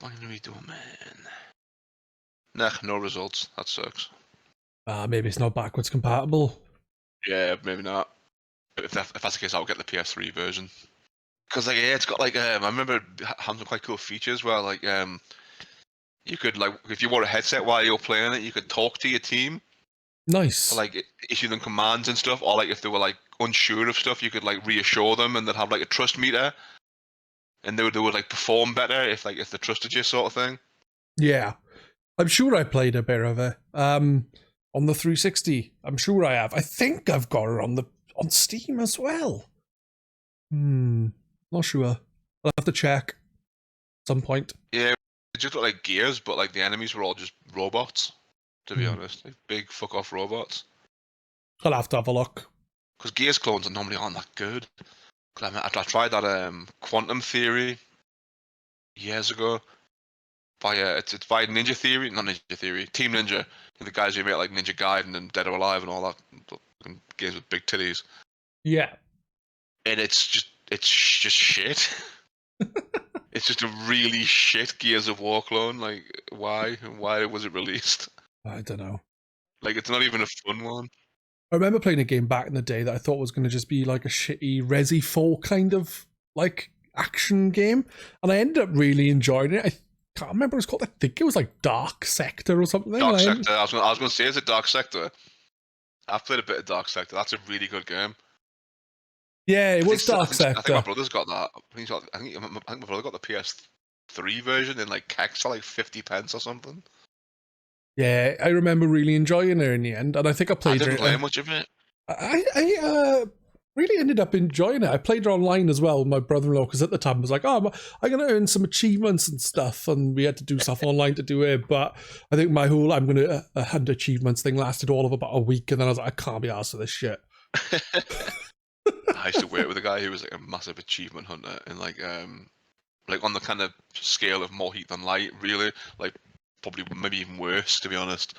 Binary Domain. Nah, no results. That sucks. Maybe it's not backwards compatible. Yeah, maybe not. If that's the case, I'll get the PS3 version. Because like it's got like I remember having some quite cool features where like you could like if you wore a headset while you're playing it, you could talk to your team. Nice. Or, like issue them commands and stuff, or like if they were like unsure of stuff, you could like reassure them, and they'd have like a trust meter, and they would like perform better if they trusted you, sort of thing. Yeah. I'm sure I played a bit of it. On the 360. I'm sure I have. I think I've got it on Steam as well. Not sure. I'll have to check at some point. Yeah, it just looked like Gears, but like the enemies were all just robots. To be honest, like big fuck off robots. I'll have to have a look. Because Gears clones normally aren't that good. Cause I tried that Quantum Theory years ago. It's by Ninja Theory, not Ninja Theory, Team Ninja. The guys who make like Ninja Gaiden and Dead or Alive and all that games with big titties. Yeah. And it's just shit. It's just a really shit Gears of War clone. Like, why was it released? I don't know. Like, it's not even a fun one. I remember playing a game back in the day that I thought was going to just be like a shitty Resi 4 kind of like action game, and I ended up really enjoying it. I can't remember what it's called. I think it was like Dark Sector or something. Dark Sector. I was going to say, is it Dark Sector? I've played a bit of Dark Sector. That's a really good game. Yeah, it was Dark Sector. I think my brother's got that. I think my brother got the PS3 version in like Kex for like 50p or something. Yeah, I remember really enjoying it in the end, and I think I played it. I didn't play much of it. I really ended up enjoying it. I played it online as well with my brother-in-law, because at the time I was like, oh, I'm going to earn some achievements and stuff, and we had to do stuff online to do it, but I think my whole I'm going to hunt achievements thing lasted all of about a week, and then I was like, I can't be arsed for this shit. I used to work with a guy who was like a massive achievement hunter, and like on the kind of scale of more heat than light, really, like probably maybe even worse, to be honest.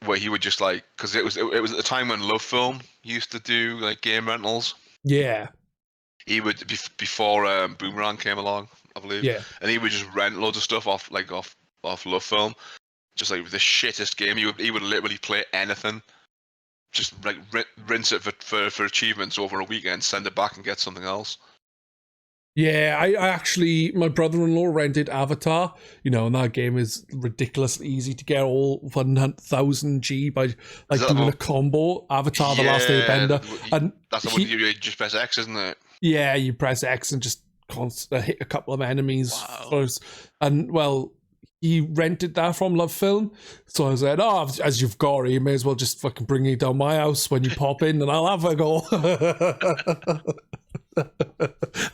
Where he would just like, because it was at the time when Love Film used to do like game rentals. Yeah. He would before Boomerang came along, I believe. Yeah. And he would just rent loads of stuff off Love Film, just like the shittest game. He would literally play anything, just like rinse it for achievements over a weekend, send it back and get something else. Yeah, I actually, my brother-in-law rented Avatar, and that game is ridiculously easy to get all 1,000 G by like doing a combo. Avatar, The Last Airbender. And that's the one you just press X, isn't it? Yeah, you press X and just hit a couple of enemies first. And, well, he rented that from Love Film. So I said, as you've got it, you may as well just fucking bring it down my house when you pop in and I'll have a go.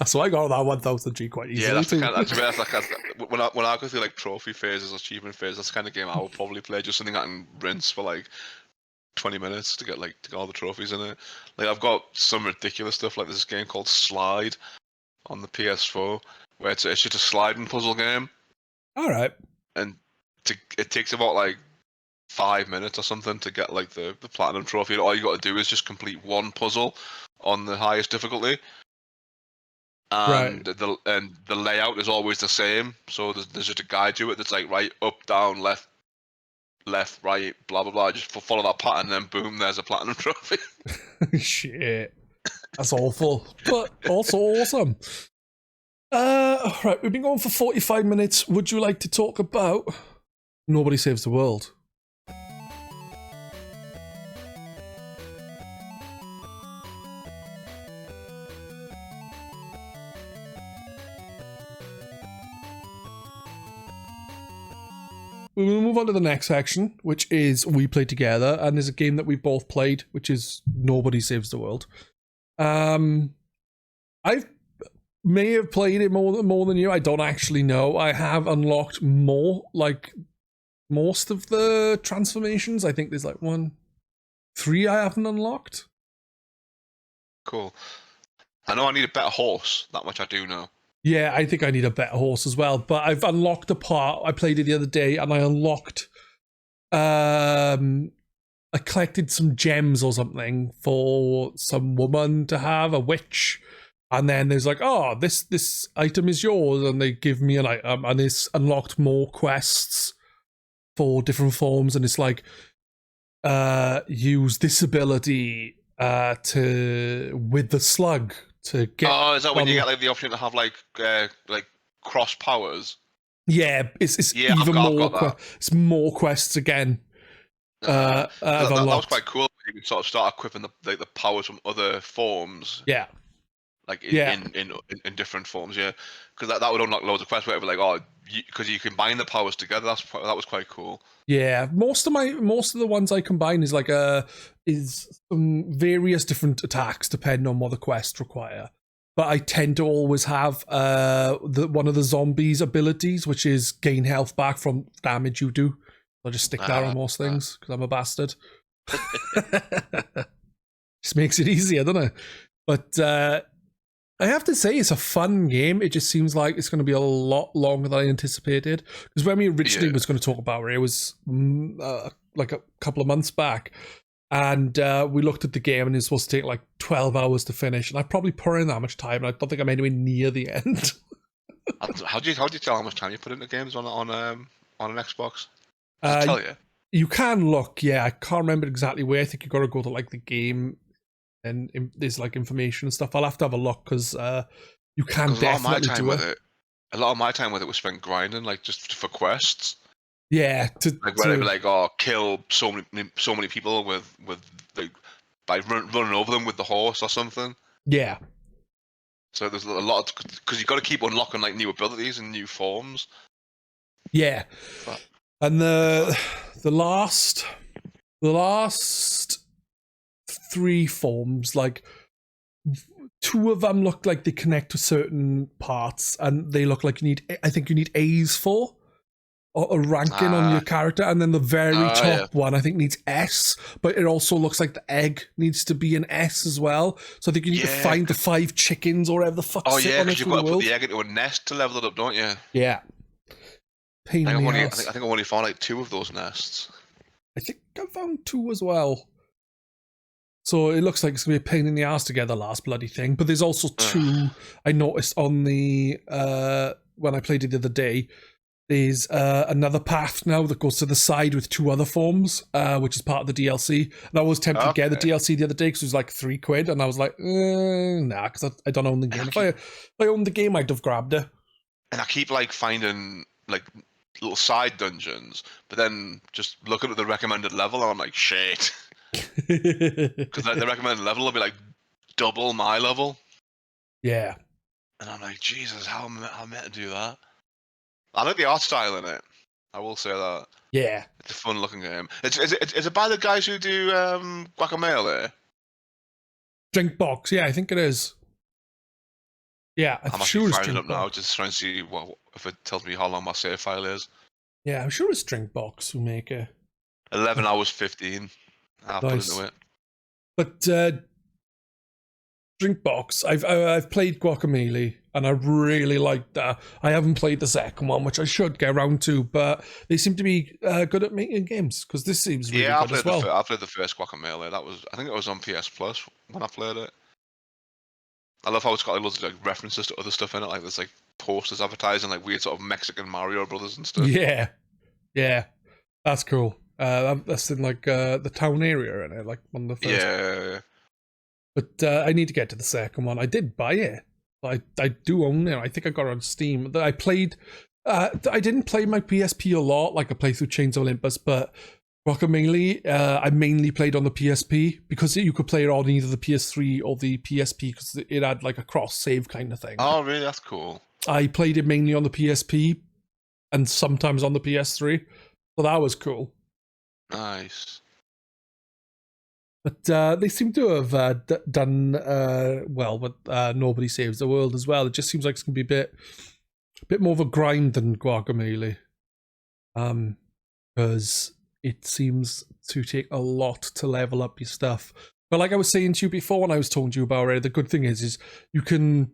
So I got that 1,000 G quite easily. Yeah, that's like when I go through like trophy phases or achievement phases, that's the kind of game I would probably play. Just something I can rinse for like 20 minutes to get all the trophies in it. Like I've got some ridiculous stuff. Like there's this game called Slide on the PS4 where it's just a sliding puzzle game. All right. And it takes about like 5 minutes or something to get like the platinum trophy. And all you got to do is just complete one puzzle on the highest difficulty. And the layout is always the same, so there's just a guide to it that's like right, up, down, left, right, blah blah blah. Just follow that pattern, and then boom, there's a platinum trophy. Shit, that's awful, but also awesome. Right, we've been going for 45 minutes. Would you like to talk about Nobody Saves the World? We'll move on to the next section, which is We Play Together, and there's a game that we both played, which is Nobody Saves the World. I may have played it more than you. I don't actually know. I have unlocked more, like most of the transformations. I think there's like 3 I haven't unlocked. Cool. I know I need a better horse. That much I do know. Yeah, I think I need a better horse as well. But I've unlocked a part. I played it the other day, and I unlocked. I collected some gems or something for some woman to have, a witch, and then there's like, oh, this item is yours, and they give me an item, and it's unlocked more quests for different forms, and it's like, use this ability with the slug. To get is that when you get like the option to have like cross powers? Yeah, it's even more. It's more quests again. That was quite cool. You can sort of start equipping the powers from other forms. Yeah, like Yeah. in different forms. Yeah, because that would unlock loads of quests. Where it would be like, because you combine the powers together. That was quite cool. Yeah, most of the ones I combine is like is some various different attacks depending on what the quests require. But I tend to always have one of the zombies' abilities, which is gain health back from damage you do. I'll just stick that on most things because I'm a bastard. Just makes it easier, doesn't it? But I have to say, it's a fun game. It just seems like it's going to be a lot longer than I anticipated. Because when we originally was going to talk about it was like a couple of months back. And we looked at the game and it's supposed to take like 12 hours to finish. And I probably put in that much time. And I don't think I'm anywhere near the end. How do you tell how much time you put into games on an Xbox? Does it tell you? You can look, yeah. I can't remember exactly where. I think you got to go to like the game and there's like information and stuff. I'll have to have a look because you can definitely do it. A lot of my time with it was spent grinding, like just for quests. Yeah, where they'd be like, kill so many people with like, by running over them with the horse or something. Yeah. So there's a lot because you got to keep unlocking like new abilities and new forms. Yeah, and the last 3 forms, like 2 of them look like they connect to certain parts, and they look like you need A's for or ranking on your character, and then the very top one I think needs S, but it also looks like the egg needs to be an S as well. So I think you need to find the 5 chickens or whatever the fuck. Oh yeah, because you've got to put the egg into a nest to level it up, don't you? Yeah. I think I've only found like 2 of those nests. I think I found 2 as well. So it looks like it's going to be a pain in the ass to get the last bloody thing. But there's also 2 I noticed on the when I played it the other day. There's another path now that goes to the side with 2 other forms, which is part of the DLC. And I was tempted to get the DLC the other day because it was like £3, and I was like, nah, because I don't own the game. If I owned the game, I'd have grabbed it. And I keep like finding like little side dungeons, but then just looking at the recommended level, and I'm like, shit. Because like, the recommended level will be like double my level. Yeah. And I'm like, Jesus, how am I meant to do that? I like the art style in it. I will say that. Yeah. It's a fun looking game. Is it by the guys who do Guacamelee? Drinkbox, yeah, I think it is. Yeah, I'm sure it's firing it up now, just trying to see if it tells me how long my save file is. Yeah, I'm sure it's Drinkbox who make it. 11 hours 15. I'll put into it. But Drinkbox, I've played Guacamelee and I really like that. I haven't played the second one, which I should get around to, but they seem to be good at making games because this seems really good as well. I played the first Guacamelee. I think it was on PS Plus when I played it. I love how it's got like, loads of like, references to other stuff in it, like there's like posters advertising like weird sort of Mexican Mario Brothers and stuff. Yeah, that's cool. That's in like the town area in it, like one of the first. Yeah. But I need to get to the second one. I did buy it. I do own it. I think I got it on Steam. I played. I didn't play my PSP a lot, like I played through Chains of Olympus, but Guacamelee, I mainly played on the PSP because you could play it on either the PS3 or the PSP because it had like a cross save kind of thing. Oh, really? That's cool. I played it mainly on the PSP and sometimes on the PS3, so that was cool. Nice. But they seem to have done well with Nobody Saves the World as well. It just seems like it's going to be a bit more of a grind than Guacamelee. Because it seems to take a lot to level up your stuff. But like I was saying to you before when I was talking to you about it, the good thing is you can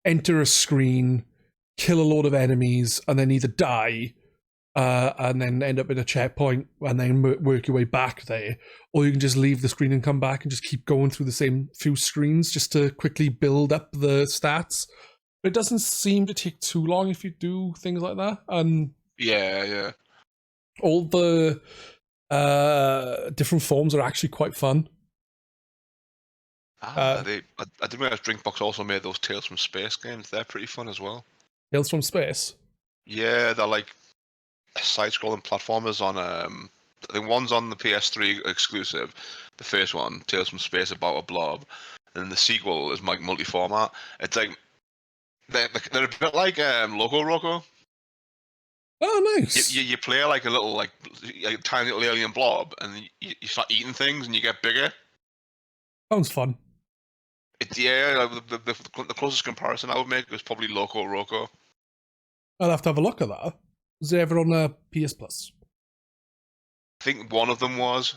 enter a screen, kill a load of enemies, and then either die and then end up in a checkpoint and then work your way back there, or you can just leave the screen and come back and just keep going through the same few screens just to quickly build up the stats. But it doesn't seem to take too long if you do things like that. And yeah, all the different forms are actually quite fun. I didn't realize Drinkbox also made those Tales from Space games. They're pretty fun as well. Tales from Space? Yeah, they're like side-scrolling platformers on I think one's on the PS3 exclusive, the first one, Tales from Space about a blob, and then the sequel is like multi-format. It's like they're a bit like Loco Roco. Oh, nice. You play like a little like tiny little alien blob, and you start eating things, and you get bigger. Sounds fun. Like the closest comparison I would make was probably Loco Roco. I'll have to have a look at that. Was it ever on PS Plus? I think one of them was.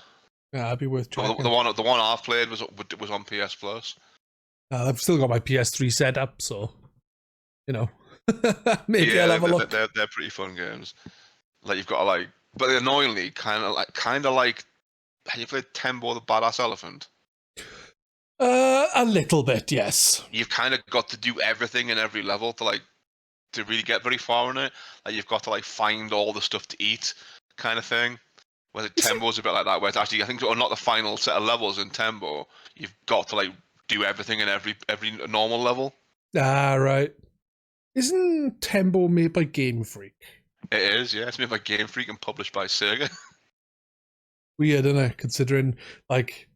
Yeah, it'd be worth checking. The one I've played was on PS Plus. I've still got my PS3 set up, so maybe I'll have a look. They're pretty fun games. Like you've got to like, but annoyingly, kind of like. Have you played Tembo the Badass Elephant? A little bit, yes. You've kind of got to do everything in every level to really get very far in it. Like you've got to like find all the stuff to eat, kind of thing. Whereas Tembo's a bit like that. Where it's actually, I think, not the final set of levels in Tembo. You've got to like do everything in every normal level. Ah, right. Isn't Tembo made by Game Freak? It is, yeah. It's made by Game Freak and published by Sega. Weird, isn't it? Considering like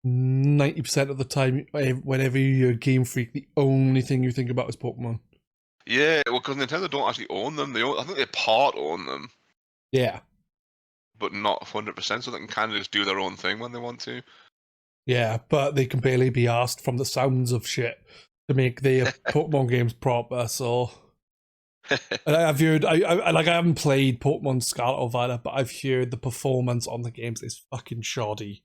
90% of the time, whenever you hear Game Freak, the only thing you think about is Pokemon. Yeah, well, because Nintendo don't actually own them. I think they part own them. Yeah. But not 100%, so they can kind of just do their own thing when they want to. Yeah, but they can barely be asked from the sounds of shit to make their Pokemon games proper, so... I've heard, I haven't played Pokemon Scarlet or Violet, but I've heard the performance on the games is fucking shoddy.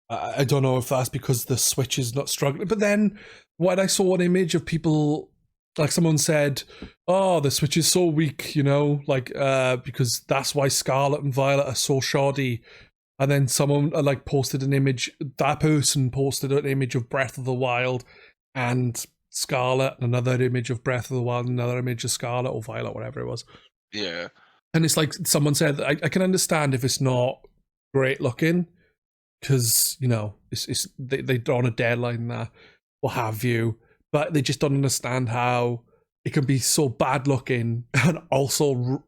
I don't know if that's because the Switch is not struggling, but then when I saw an image of people, like someone said, oh, the Switch is so weak, because that's why Scarlet and Violet are so shoddy. And then someone posted an image, that person posted an image of Breath of the Wild and Scarlet, and another image of Breath of the Wild, another image of Scarlet or Violet, whatever it was. Yeah. And it's like someone said, I can understand if it's not great looking, because, they're on a deadline there, what have you, but they just don't understand how it can be so bad looking and also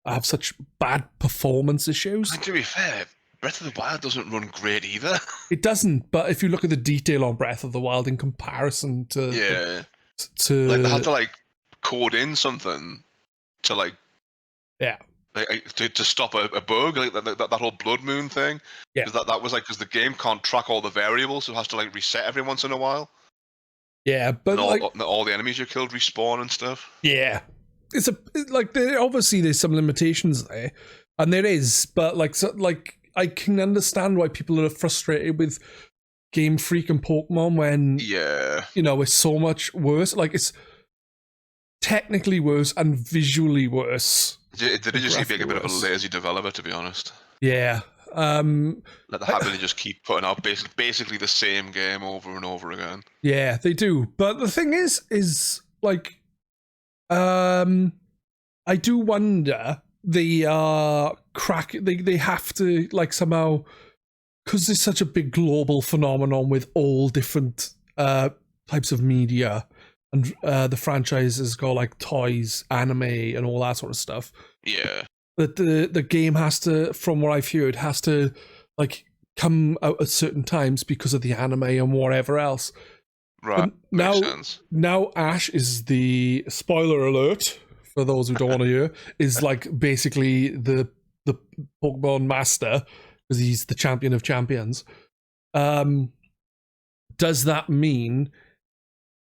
have such bad performance issues. And to be fair, Breath of the Wild doesn't run great either. It doesn't, but if you look at the detail on Breath of the Wild in comparison to... Yeah. To like, they had to, code in something to, Yeah. To stop a bug, like that whole Blood Moon thing. Yeah. That was because the game can't track all the variables, so it has to reset every once in a while. Yeah, but and all the enemies you killed respawn and stuff. Yeah, it's obviously there's some limitations there, and there is, but I can understand why people are frustrated with Game Freak and Pokemon when it's so much worse. Like it's technically worse and visually worse. Did it just seem like a bit of a lazy developer, to be honest? Yeah. They happily just keep putting out basically the same game over and over again. Yeah, they do. But the thing is I do wonder they are they have to somehow, because there's such a big global phenomenon with all different types of media, and the franchises go toys, anime, and all that sort of stuff. Yeah. That the game has to, from what I've heard, has to come out at certain times because of the anime and whatever else. Right. But sense. Now Ash is the, spoiler alert for those who don't want to hear, is basically the Pokemon master, because he's the champion of champions. Does that mean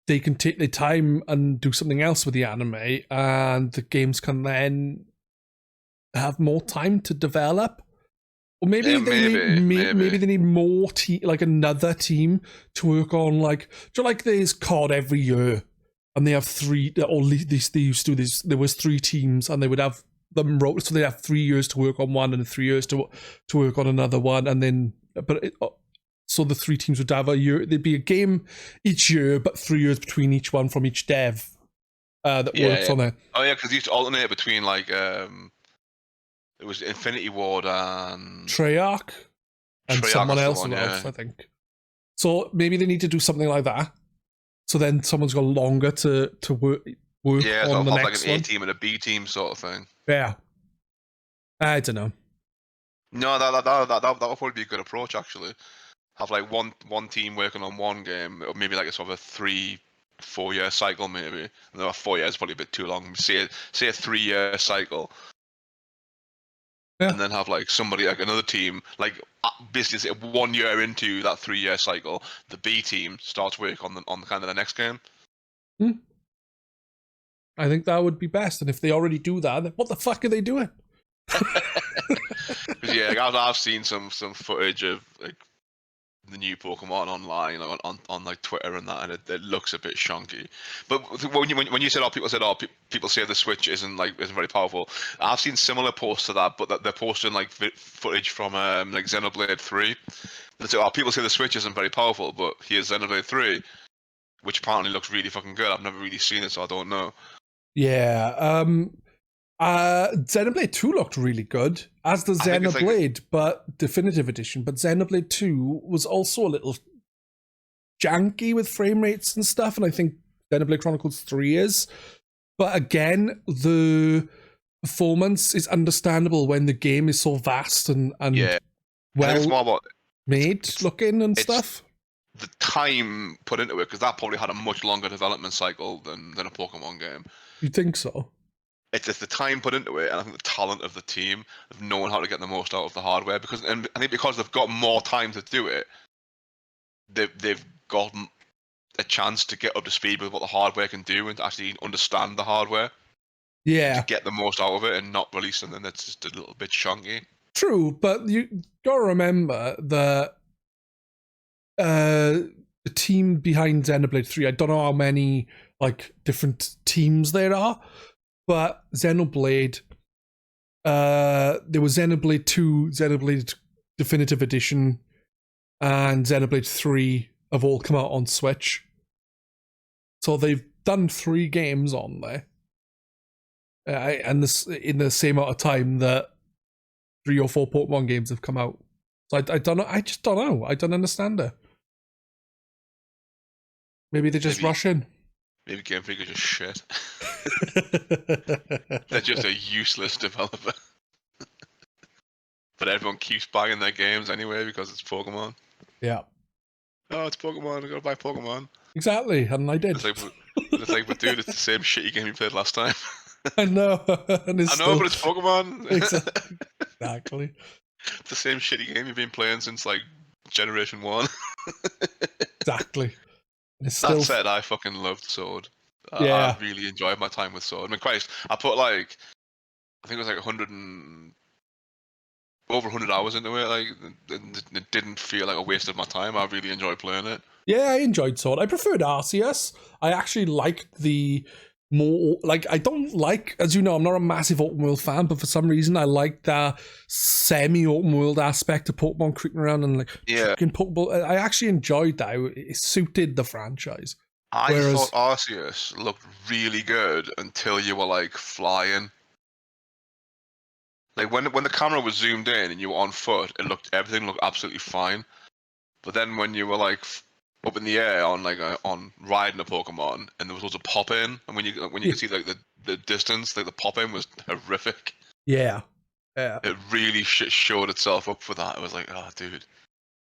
they can take their time and do something else with the anime, and the games can then have more time to develop? Or maybe maybe they need more another team to work on there's COD every year, and they have three, or they used to do this, there was 3 teams and they would have them wrote, so they have 3 years to work on one and 3 years to work on another one, and then so the 3 teams would have a year, there'd be a game each year but 3 years between each one from each dev that works on it. Oh yeah, because they used to alternate between it was Infinity Ward and Treyarch and someone else, I think. So maybe they need to do something like that. So then someone's got longer to work on the next an one. A team and a B team sort of thing. Yeah. I don't know. No, that would probably be a good approach, actually. have like one team working on one game, or maybe like a sort of a 3-4 year cycle, maybe. No, 4 years is probably a bit too long. Say a 3-year cycle, Yeah. and then have like somebody like another team, like basically say 1 year into that 3-year cycle, the B team starts work on the kind of the next game. I think that would be best. And if they already do that, then what the fuck are they doing? Yeah, like, I've seen some footage of like the new Pokemon online, like, on like Twitter and that, and it looks a bit shonky. But when you said, people say the Switch isn't very powerful. I've seen similar posts to that, but that they're posting like footage from like Xenoblade 3. They say, people say the Switch isn't very powerful, but here's Xenoblade 3, which apparently looks really fucking good. I've never really seen it, so I don't know. Yeah. Xenoblade 2 looked really good, as does Xenoblade, but Definitive Edition. But Xenoblade 2 was also a little janky with frame rates and stuff, and I think Xenoblade Chronicles 3 is. But again, the performance is understandable when the game is so vast and well made looking and stuff. The time put into it, because that probably had a much longer development cycle than a Pokemon game. You think so? It's the time put into it, and I think the talent of the team of knowing how to get the most out of the hardware. And I think because they've got more time to do it, they've got a chance to get up to speed with what the hardware can do and to actually understand the hardware. Yeah, to get the most out of it and not release something that's just a little bit chunky. True, but you gotta remember that the team behind Xenoblade 3, I don't know how many like different teams there are, but Xenoblade, there was Xenoblade 2, Xenoblade Definitive Edition, and Xenoblade 3 have all come out on Switch. So they've done 3 games on there. And this in the same amount of time that 3 or 4 Pokemon games have come out. So I don't know. I just don't know. I don't understand it. Maybe they're just rushing. Maybe Game Freak is just shit. They're just a useless developer. But everyone keeps buying their games anyway because it's Pokemon. Yeah. Oh, it's Pokemon. I gotta buy Pokemon. Exactly, and I did. It's like, but dude, it's the same shitty game you played last time. I know. And I know, but it's Pokemon. Exactly. It's the same shitty game you've been playing since like Generation 1. Exactly. That said, I fucking loved Sword. I really enjoyed my time with Sword. I mean, Christ, I put I think it was like 100 and over 100 hours into it. Like, it didn't feel like a waste of my time. I really enjoyed playing it. Yeah, I enjoyed Sword. I preferred Arceus. I actually liked the more, I don't like, as you know, I'm not a massive open world fan, but for some reason I like the semi-open world aspect of Pokemon creeping around and tricking Pokeball. I actually enjoyed that. It suited the franchise. I thought Arceus looked really good until you were flying. Like when the camera was zoomed in and you were on foot, everything looked absolutely fine. But then when you were up in the air on on riding a Pokemon, and there was loads of pop in, and when you could see the distance, the pop in was horrific. Yeah. It really showed itself up for that. It was like, oh, dude.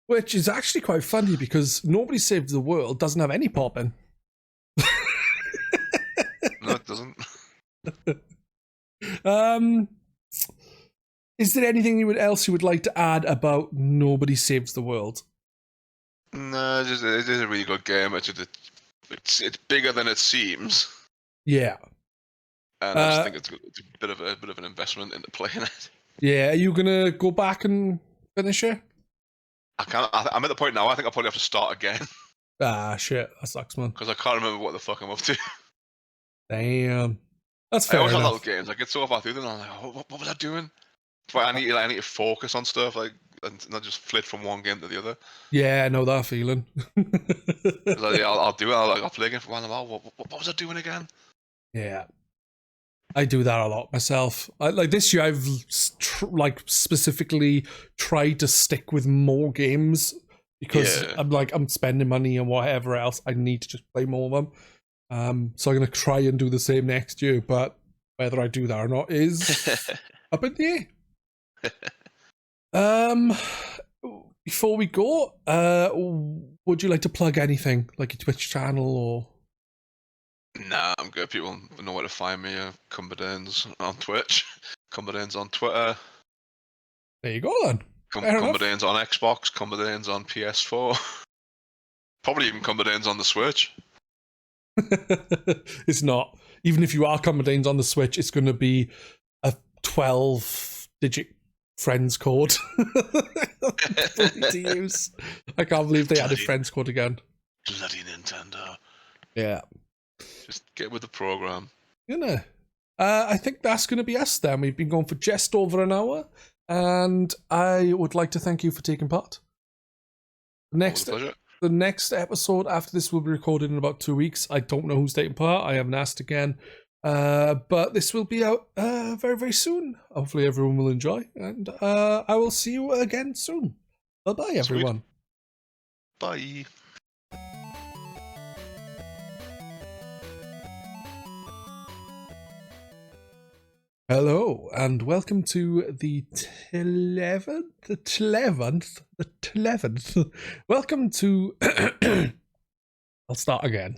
Which is actually quite funny because Nobody Saved the World doesn't have any pop in. No, it doesn't. Is there anything else you would like to add about Nobody Saves the World? No, it is a really good game. It's bigger than it seems. Yeah. And I just think it's a bit of an investment into playing it. Yeah, are you gonna go back and finish it? I'm at the point now. I think I'll probably have to start again. Ah, shit, that sucks, man. Because I can't remember what the fuck I'm up to. Damn, that's fair enough. I always have little games. I get so far through them, and I'm like, what was I doing? But I need to focus on stuff and not just flit from one game to the other. Yeah, I know that feeling. I'll do it. I'll play again for a while. What was I doing again? Yeah, I do that a lot myself. This year, I've specifically tried to stick with more games because I'm spending money and whatever else. I need to just play more of them. So I'm gonna try and do the same next year, but whether I do that or not is up in the air. before we go, would you like to plug anything, like your Twitch channel or? Nah, I'm good. People know where to find me. Cumberdanes on Twitch, Cumberdanes on Twitter, There you go then. Fair enough. Cumberdanes on Xbox, Cumberdanes on PS4. Probably even Cumberdanes on the Switch. It's not. Even if you are Cumberdanes on the Switch, it's going to be a 12-digit friends code to use. I can't believe they added friends code again. Bloody Nintendo. Yeah. Just get with the program. I think that's going to be us then. We've been going for just over an hour, and I would like to thank you for taking part. The next episode after this will be recorded in about 2 weeks. I don't know who's taking part. I haven't asked again. But this will be out very, very soon. Hopefully everyone will enjoy. And I will see you again soon. Bye-bye, everyone. Bye. Hello, and welcome to the 11th. Welcome to... I'll start again.